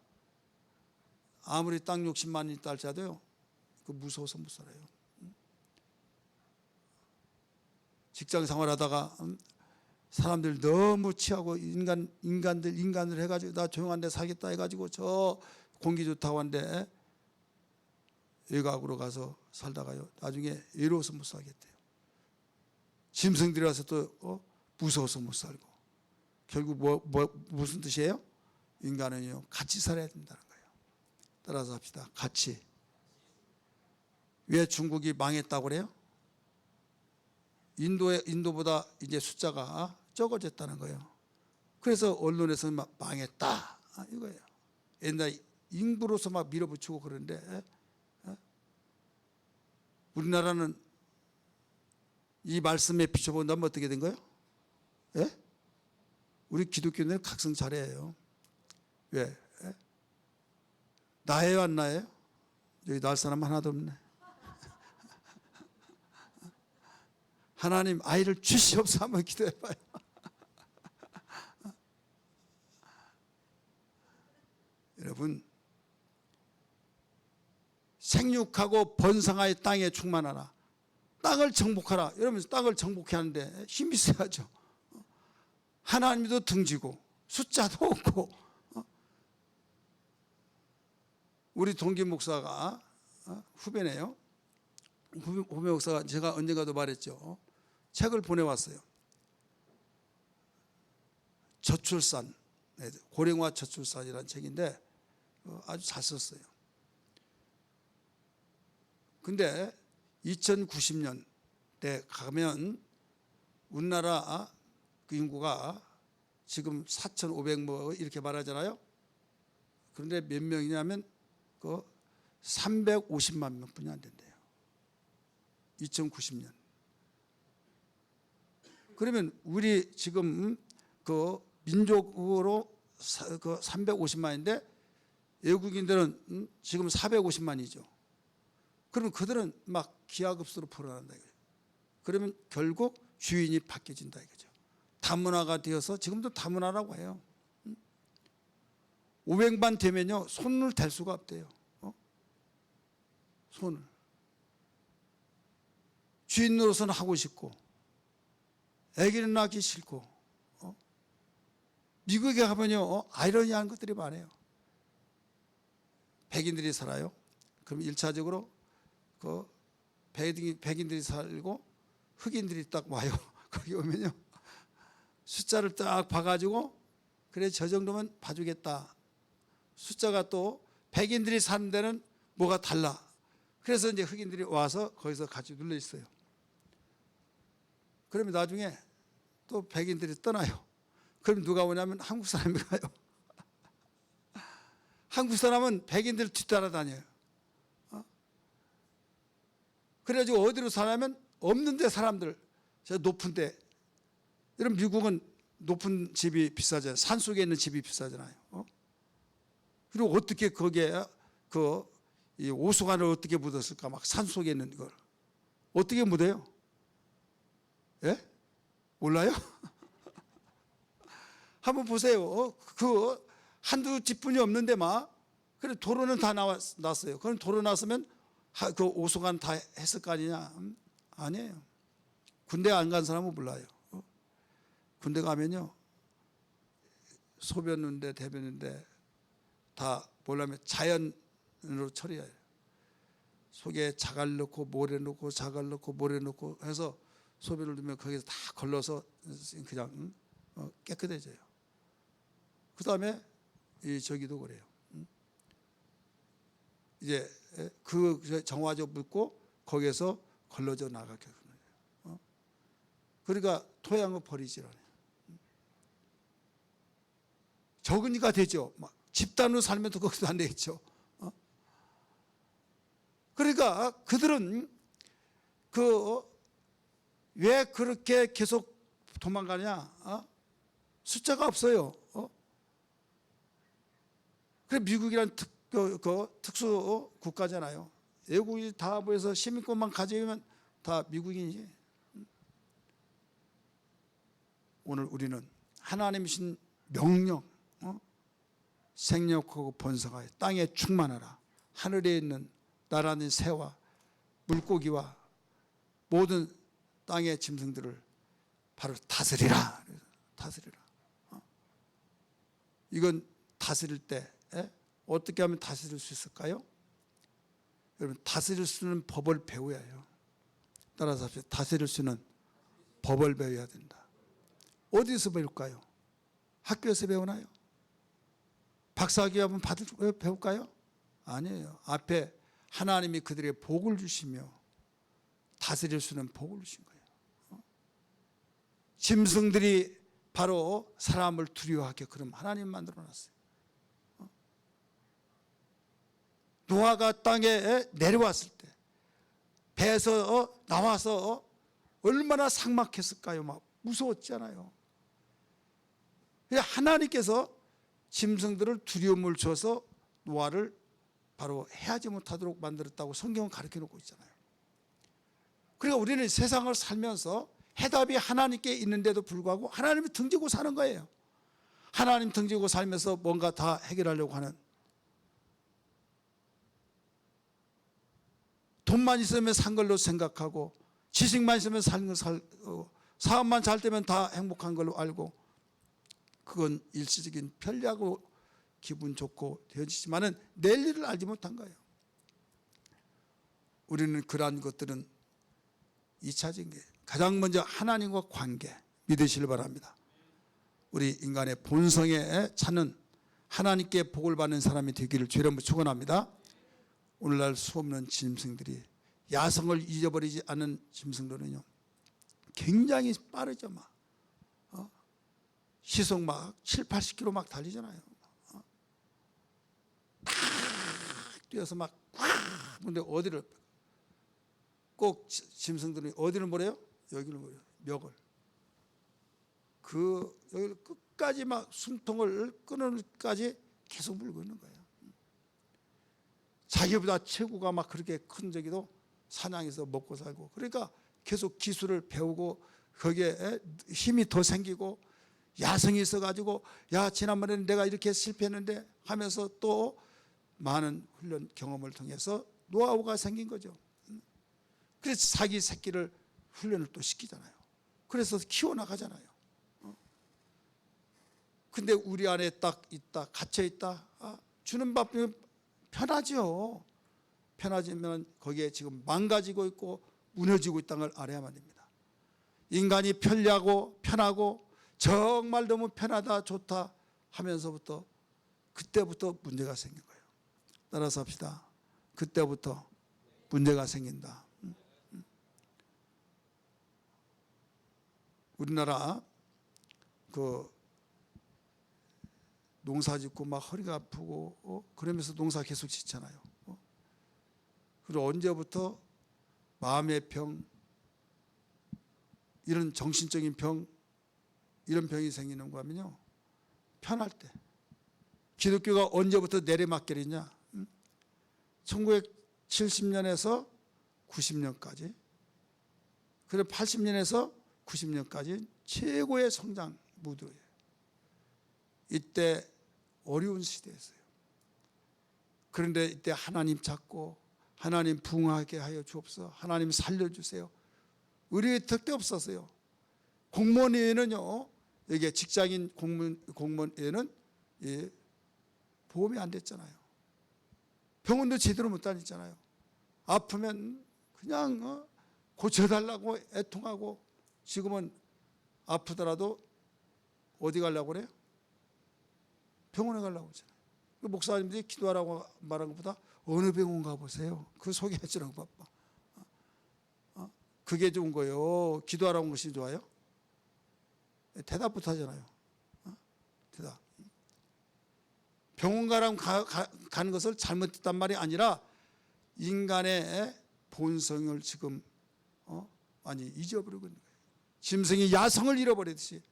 아무리 땅 욕심만 있다 할지라도요 그 무서워서 못 살아요. 직장 생활하다가 사람들 너무 취하고 인간을 해가지고 나 조용한 데 살겠다 해가지고 저 공기 좋다고 하는데 외곽으로 가서 살다가요 나중에 외로워서 못 살겠대요. 짐승들이 와서 또 무서워서 못 살고, 결국 무슨 뜻이에요? 인간은요 같이 살아야 된다는 거예요. 따라서 합시다. 같이. 왜 중국이 망했다고 그래요? 인도보다 이제 숫자가 적어졌다는 거예요. 그래서 언론에서는 막 망했다 이거예요. 옛날 인구로서 막 밀어붙이고 그러는데 우리나라는 이 말씀에 비춰본다면 어떻게 된 거예요? 예? 우리 기독교는 각성 잘해요. 왜? 예? 나예요 안 나예요? 여기 날 사람 하나도 없네. 하나님 아이를 주시옵소서 한번 기도해봐요. 여러분 생육하고 번성하여 땅에 충만하라. 땅을 정복하라. 여러분 땅을 정복해야 하는데 힘이 있어야죠. 하나님도 등지고 숫자도 없고. 우리 동기 목사가 후배네요. 후배 목사가 제가 언젠가도 말했죠. 책을 보내왔어요. 저출산, 고령화 저출산이라는 책인데 아주 잘 썼어요. 근데 2090년대 가면 우리나라 그 인구가 지금 4,500뭐 이렇게 말하잖아요. 그런데 몇 명이냐면 그 350만 명뿐이 안 된대요. 2090년. 그러면 우리 지금 그 민족으로 그 350만인데 외국인들은 지금 450만이죠. 그러면 그들은 막 기하급수로 불어난다 이거예요. 그러면 결국 주인이 바뀌어진다 이거죠. 다문화가 되어서 지금도 다문화라고 해요. 500만 되면요 손을 댈 수가 없대요. 손을. 주인 노릇은 하고 싶고 아기는 낳기 싫고. 미국에 가면요 아이러니한 것들이 많아요. 백인들이 살아요. 그럼 1차적으로 그 백인들이 살고 흑인들이 딱 와요. 거기 오면요 숫자를 딱 봐가지고 그래 저 정도면 봐주겠다. 숫자가 또 백인들이 사는 데는 뭐가 달라. 그래서 이제 흑인들이 와서 거기서 같이 눌러 있어요. 그러면 나중에 또 백인들이 떠나요. 그럼 누가 오냐면 한국 사람이 가요. 한국 사람은 백인들 뒤따라다녀요. 그래가지고 어디로 사냐면 없는 데 사람들, 저 높은 데. 여러분 미국은 높은 집이 비싸잖아요. 산속에 있는 집이 비싸잖아요. 그리고 어떻게 거기에 이 오수관을 어떻게 묻었을까? 막 산속에 있는 걸 어떻게 묻어요? 예? 몰라요? 한번 보세요. 그 한두 집뿐이 없는데 막 그래 도로는 다 났어요. 그럼 도로 났으면 그 오수관 다 했을 거 아니냐? 아니에요. 군대 안 간 사람은 몰라요. 군대 가면요 소변인데 대변인데 다 뭐냐면 자연으로 처리해요. 속에 자갈 넣고 모래 넣고 자갈 넣고 모래 넣고 해서 소변을 넣으면 거기서 다 걸러서 그냥 깨끗해져요. 그 다음에 저기도 그래요. 이제 그 정화조 묻고 거기에서 걸러져 나가게 하는 거예요. 그러니까 토양을 버리지 않아요. 적으니까 되죠. 막 집단으로 살면 또 거기서 안 되겠죠. 그러니까 그들은 왜 그렇게 계속 도망가냐? 숫자가 없어요. 그래 미국이란 특수 국가잖아요. 외국이 다 모여서 시민권만 가지면 다 미국인이지. 오늘 우리는 하나님 신 명령, 생육하고 번성하여 땅에 충만하라. 하늘에 있는 나라는 새와 물고기와 모든 땅의 짐승들을 바로 다스리라. 다스리라. 이건 다스릴 때 어떻게 하면 다스릴 수 있을까요? 여러분, 다스릴 수 있는 법을 배워야 해요. 따라서 합시다. 다스릴 수 있는 법을 배워야 된다. 어디서 배울까요? 학교에서 배우나요? 박사학위 한번 배울까요? 아니에요. 앞에 하나님이 그들에게 복을 주시며 다스릴 수 있는 복을 주신 거예요. 짐승들이 바로 사람을 두려워하게 그럼 하나님 만들어놨어요. 노아가 땅에 내려왔을 때 배에서 나와서 얼마나 삭막했을까요? 막 무서웠잖아요. 하나님께서 짐승들을 두려움을 줘서 노아를 바로 해하지 못하도록 만들었다고 성경은 가르쳐 놓고 있잖아요. 그러니까 우리는 세상을 살면서 해답이 하나님께 있는데도 불구하고 하나님을 등지고 사는 거예요. 하나님 등지고 살면서 뭔가 다 해결하려고 하는, 돈만 있으면 산 걸로 생각하고 지식만 있으면 산 걸 살고 사업만 잘 되면 다 행복한 걸로 알고, 그건 일시적인 편리하고 기분 좋고 되어지지만은 내일 일을 알지 못한 거예요. 우리는 그러한 것들은 2차적인 게 가장 먼저 하나님과 관계 믿으시길 바랍니다. 우리 인간의 본성에 차는 하나님께 복을 받는 사람이 되기를 주의 이름으로 축원합니다. 오늘날 수없는 짐승들이, 야성을 잊어버리지 않은 짐승들은요 굉장히 빠르죠. 막 시속 막 7, 80km 막 달리잖아요. 탁 뛰어서 막 근데 어디를 꼭 짐승들이 어디를 뭐래요? 여기를 뭐래요? 멱을. 여기 끝까지 막 숨통을 끊을까지 계속 물고 있는 거예요. 자기보다 체구가 막 그렇게 큰 저기도 사냥해서 먹고 살고, 그러니까 계속 기술을 배우고 거기에 힘이 더 생기고 야성이 있어가지고, 야 지난번에는 내가 이렇게 실패했는데 하면서 또 많은 훈련 경험을 통해서 노하우가 생긴 거죠. 그래서 자기 새끼를 훈련을 또 시키잖아요. 그래서 키워나가잖아요. 근데 우리 안에 딱 있다, 갇혀있다, 주는 밥이면 편하죠. 편하지만 거기에 지금 망가지고 있고 무너지고 있다는 걸 알아야만 됩니다. 인간이 편리하고 편하고 정말 너무 편하다 좋다 하면서부터 그때부터 문제가 생긴 거예요. 따라서 합시다. 그때부터 문제가 생긴다. 우리나라 농사 짓고 막 허리가 아프고 그러면서 농사 계속 짓잖아요. 그리고 언제부터 마음의 병, 이런 정신적인 병, 이런 병이 생기는 거 하면요 편할 때. 기독교가 언제부터 내리막길이냐? 1970년에서 90년까지, 그리고 80년에서 90년까지 최고의 성장 무드예요. 이때 어려운 시대였어요. 그런데 이때 하나님 찾고 하나님 부흥하게 하여 주옵소서, 하나님 살려주세요. 의뢰의 턱대 없었어요. 공무원 외에는요, 여기 직장인 공무원 외에는 보험이 안 됐잖아요. 병원도 제대로 못 다녔잖아요. 아프면 그냥 고쳐달라고 애통하고, 지금은 아프더라도 어디 가려고 그래요? 병원에 가려고 하잖아요. 그 목사님들이 기도하라고 말한 것보다 어느 병원 가보세요. 그 소개해주라고 바빠. 그게 좋은 거예요. 기도하라는 것이 좋아요? 대답부터 하잖아요. 대답. 병원 가라고 가는 것을 잘못했단 말이 아니라 인간의 본성을 지금 많이 잊어버리고 있는 거예요. 짐승이 야성을 잃어버리듯이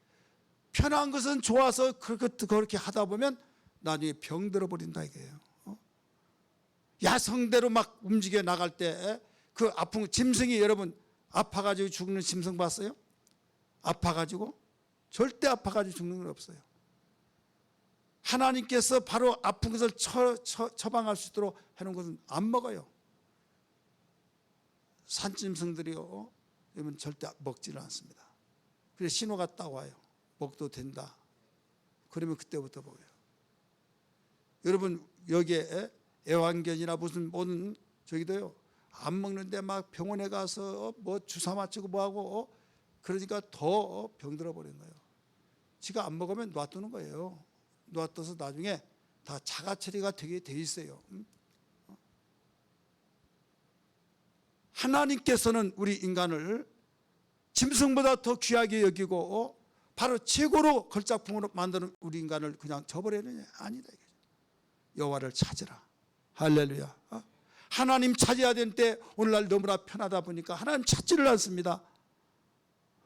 편한 것은 좋아서 그렇게 하다 보면 나중에 병들어 버린다 이거예요. 야성대로 막 움직여 나갈 때 그 아픈 짐승이 여러분 아파가지고 죽는 짐승 봤어요? 아파가지고? 절대 아파가지고 죽는 건 없어요. 하나님께서 바로 아픈 것을 처방할 수 있도록 해놓은 것은 안 먹어요. 산짐승들이요, 여러분 절대 먹지를 않습니다. 그래서 신호가 딱 와요. 먹도 된다. 그러면 그때부터 먹어요. 여러분 여기에 애완견이나 무슨 모든 저기도요, 안 먹는데 막 병원에 가서 뭐 주사 맞추고 뭐하고 그러니까 더 병들어 버린 거예요. 지가 안 먹으면 놔두는 거예요. 놔둬서 나중에 다 자가 처리가 되게 돼 있어요. 하나님께서는 우리 인간을 짐승보다 더 귀하게 여기고 바로 최고로 걸작품으로 만드는 우리 인간을 그냥 저버리느냐? 아니다 이거죠. 여호와를 찾으라. 할렐루야. 하나님 찾아야 될 때 오늘날 너무나 편하다 보니까 하나님 찾지를 않습니다.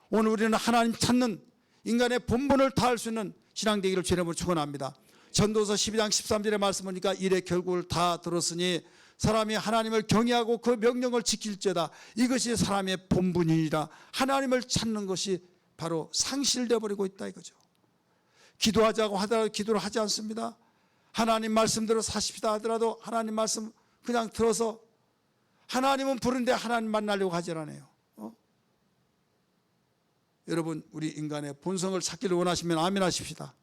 오늘 우리는 하나님 찾는 인간의 본분을 다할 수 있는 신앙 되기를 주님으로 축원합니다. 전도서 12장 13절의 말씀 보니까 일의 결국을 다 들었으니 사람이 하나님을 경외하고 그 명령을 지킬지어다. 이것이 사람의 본분이니라. 하나님을 찾는 것이 바로 상실되어 버리고 있다 이거죠. 기도하자고 하더라도 기도를 하지 않습니다. 하나님 말씀대로 사십시다 하더라도 하나님 말씀 그냥 들어서 하나님은 부른데 하나님 만나려고 하지 않아요. 여러분 우리 인간의 본성을 찾기를 원하시면 아멘 하십시다.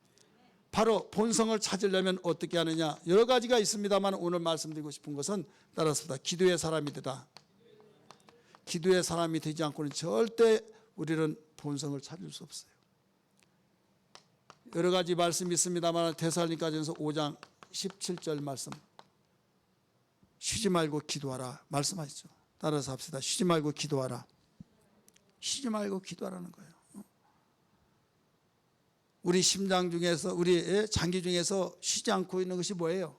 바로 본성을 찾으려면 어떻게 하느냐, 여러 가지가 있습니다만 오늘 말씀드리고 싶은 것은 따라서 기도의 사람이 되다. 기도의 사람이 되지 않고는 절대 우리는 본성을 찾을 수 없어요. 여러 가지 말씀이 있습니다만 데살로니가전서 5장 17절 말씀, 쉬지 말고 기도하라 말씀하시죠. 따라서 합시다. 쉬지 말고 기도하라. 쉬지 말고 기도하라는 거예요. 우리 심장 중에서, 우리 장기 중에서 쉬지 않고 있는 것이 뭐예요?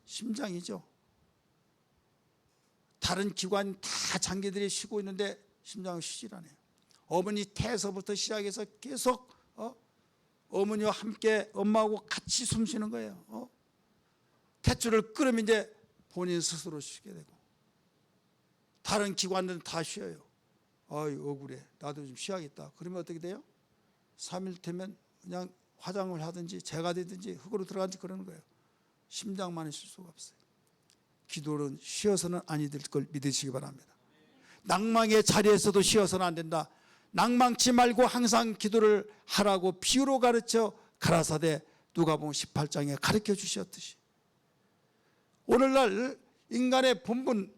심장이죠. 다른 기관 다 장기들이 쉬고 있는데 심장은 쉬질 않아요. 어머니 태에서부터 시작해서 계속 어머니와 함께 엄마하고 같이 숨 쉬는 거예요. 탯줄을 끊으면 이제 본인 스스로 쉬게 되고, 다른 기관들은 다 쉬어요. 억울해, 나도 좀 쉬어야겠다. 그러면 어떻게 돼요? 3일 되면 그냥 화장을 하든지 재가 되든지 흙으로 들어간지 그러는 거예요. 심장만은 쉴 수가 없어요. 기도는 쉬어서는 아니 될 걸 믿으시기 바랍니다. 낭망의 자리에서도 쉬어서는 안 된다. 낭망치 말고 항상 기도를 하라고 비유로 가르쳐 가라사대 누가복음 18장에 가르쳐 주셨듯이, 오늘날 인간의 본분,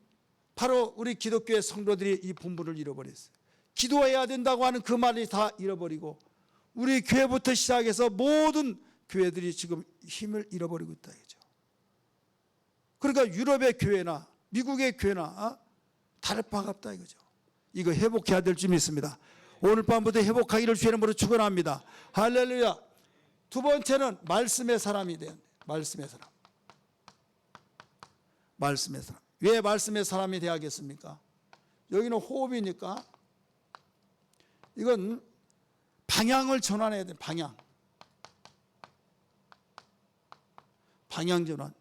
바로 우리 기독교의 성도들이 이 본분을 잃어버렸어요. 기도해야 된다고 하는 그 말이 다 잃어버리고 우리 교회부터 시작해서 모든 교회들이 지금 힘을 잃어버리고 있다 이거죠. 그러니까 유럽의 교회나 미국의 교회나 다를 바가 없다 이거죠. 이거 회복해야 될 줄 믿습니다. 오늘 밤부터 회복하기를 주의 이름으로 축원합니다. 할렐루야. 두 번째는 말씀의 사람이 돼야 돼. 말씀의 사람. 말씀의 사람. 왜 말씀의 사람이 돼야겠습니까? 여기는 호흡이니까 이건 방향을 전환해야 돼. 방향 전환.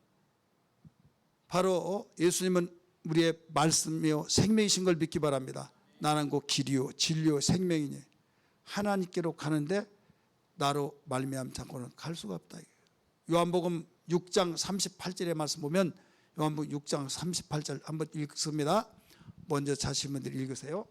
바로 예수님은 우리의 말씀이요 생명이신 걸 믿기 바랍니다. 나는 곧 길이요 진리요 생명이니 하나님께로 가는데 나로 말미암지 않고는 갈 수가 없다. 요한복음 6장 38절의 말씀 보면, 요한복음 6장 38절 한번 읽습니다. 먼저 자신 분들 읽으세요.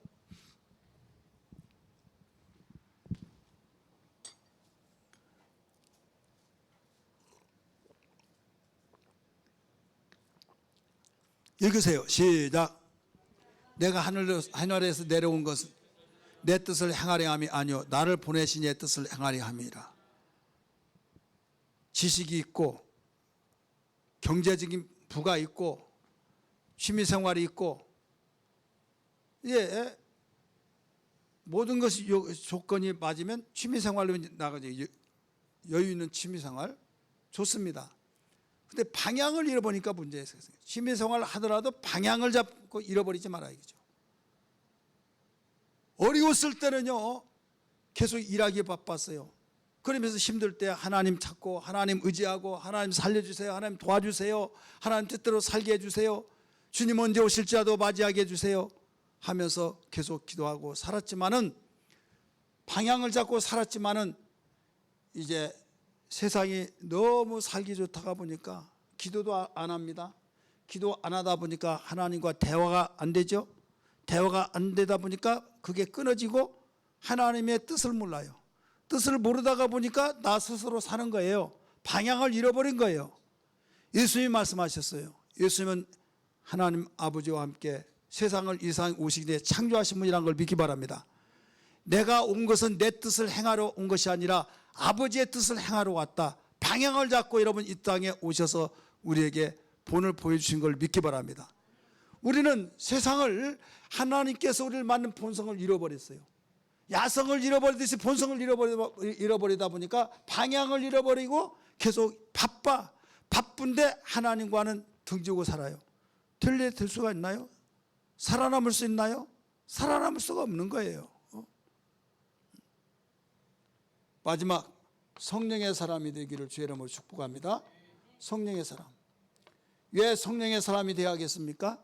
읽으세요. 시작. 내가 하늘에서 내려온 것은 내 뜻을 행하려 함이 아니요 나를 보내신 이의 뜻을 행하려 함이라. 지식이 있고 경제적인 부가 있고 취미생활이 있고 모든 것이 조건이 맞으면 취미생활로 나가죠. 여유 있는 취미생활 좋습니다. 근데 방향을 잃어버리니까 문제가 있어요. 취미생활 하더라도 방향을 잡고 잃어버리지 말아야겠죠. 어려웠을 때는요 계속 일하기에 바빴어요. 그러면서 힘들 때 하나님 찾고 하나님 의지하고 하나님 살려주세요, 하나님 도와주세요, 하나님 뜻대로 살게 해주세요, 주님 언제 오실지라도 맞이하게 해주세요 하면서 계속 기도하고 살았지만은, 방향을 잡고 살았지만은 이제 세상이 너무 살기 좋다가 보니까 기도도 안 합니다. 기도 안 하다 보니까 하나님과 대화가 안 되죠. 대화가 안 되다 보니까 그게 끊어지고 하나님의 뜻을 몰라요. 뜻을 모르다가 보니까 나 스스로 사는 거예요. 방향을 잃어버린 거예요. 예수님이 말씀하셨어요. 예수님은 하나님 아버지와 함께 세상을 이 세상에 오시기 전에 창조하신 분이라는 걸 믿기 바랍니다. 내가 온 것은 내 뜻을 행하러 온 것이 아니라 아버지의 뜻을 행하러 왔다. 방향을 잡고 여러분 이 땅에 오셔서 우리에게 본을 보여주신 걸 믿기 바랍니다. 우리는 세상을, 하나님께서 우리를 만든 본성을 잃어버렸어요. 야성을 잃어버리듯이 본성을 잃어버리다 보니까 방향을 잃어버리고 계속 바쁜데 하나님과는 등지고 살아요. 될 수가 있나요? 살아남을 수 있나요? 살아남을 수가 없는 거예요. 마지막, 성령의 사람이 되기를 주의 이름으로 축복합니다. 성령의 사람. 왜 성령의 사람이 되어야겠습니까?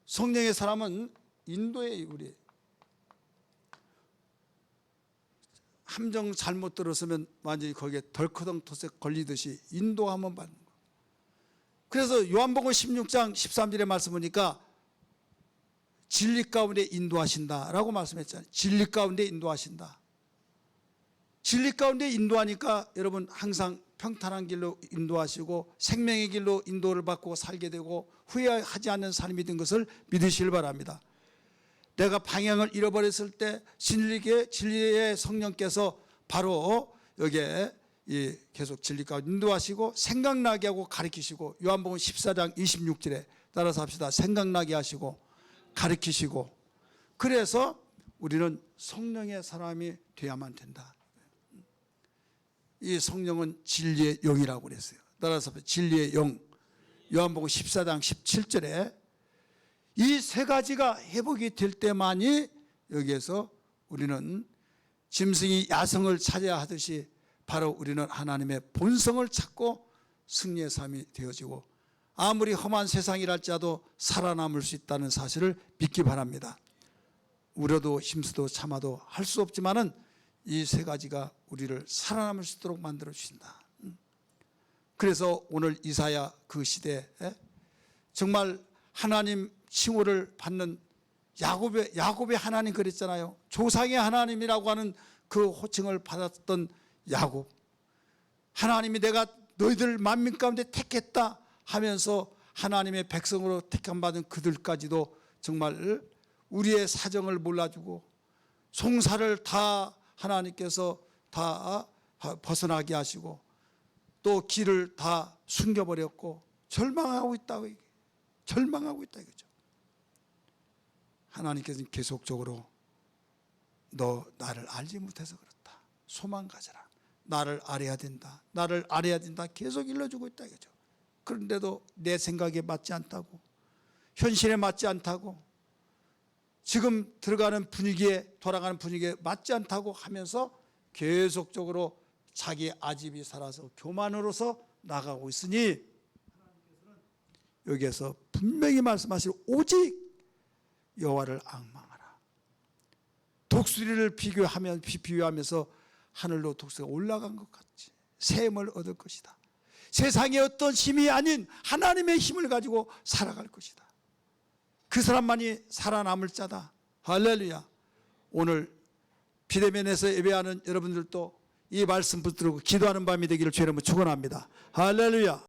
성령의 사람은 인도예요. 우리 함정 잘못 들었으면 완전히 거기에 덜커덩터색 걸리듯이 인도하면 받는 거예요. 그래서 요한복음 16장 13절의 말씀 보니까 진리 가운데 인도하신다라고 말씀했잖아요. 진리 가운데 인도하신다. 진리 가운데 인도하니까 여러분 항상 평탄한 길로 인도하시고 생명의 길로 인도를 받고 살게 되고 후회하지 않는 삶이 된 것을 믿으시길 바랍니다. 내가 방향을 잃어버렸을 때 진리의 성령께서 바로 여기에 계속 진리 가운데 인도하시고 생각나게 하고 가르치시고, 요한복음 14장 26절에 따라서 합시다. 생각나게 하시고 가르치시고, 그래서 우리는 성령의 사람이 되어야만 된다. 이 성령은 진리의 영이라고 그랬어요. 따라서 진리의 영, 요한복음 14장 17절에 이 세 가지가 회복이 될 때만이 여기에서 우리는 짐승이 야성을 찾아야 하듯이 바로 우리는 하나님의 본성을 찾고 승리의 삶이 되어지고 아무리 험한 세상이랄지라도 살아남을 수 있다는 사실을 믿기 바랍니다. 우려도 힘쓰도 참아도 할 수 없지만은 이 세 가지가 우리를 살아남을 수 있도록 만들어 주신다. 그래서 오늘 이사야 그 시대에 정말 하나님 칭호를 받는 야곱의 하나님 그랬잖아요. 조상의 하나님이라고 하는 그 호칭을 받았던 야곱, 하나님이 내가 너희들 만민 가운데 택했다 하면서 하나님의 백성으로 택함받은 그들까지도 정말 우리의 사정을 몰라주고 송사를 다 하나님께서 다 벗어나게 하시고 또 길을 다 숨겨버렸고 절망하고 있다고, 절망하고 있다 이거죠. 하나님께서는 계속적으로 너 나를 알지 못해서 그렇다, 소망 가져라, 나를 알아야 된다, 나를 알아야 된다 계속 일러주고 있다 이거죠. 그런데도 내 생각에 맞지 않다고, 현실에 맞지 않다고, 지금 들어가는 분위기에, 돌아가는 분위기에 맞지 않다고 하면서 계속적으로 자기 아집이 살아서 교만으로서 나가고 있으니 여기에서 분명히 말씀하실 오직 여호와를 앙망하라. 독수리를 비유하면서 하늘로 독수리가 올라간 것 같이 샘을 얻을 것이다. 세상의 어떤 힘이 아닌 하나님의 힘을 가지고 살아갈 것이다. 그 사람만이 살아남을 자다. 할렐루야. 오늘 비대면에서 예배하는 여러분들도 이 말씀 붙들고 기도하는 밤이 되기를 주의 이름으로 축원합니다. 할렐루야.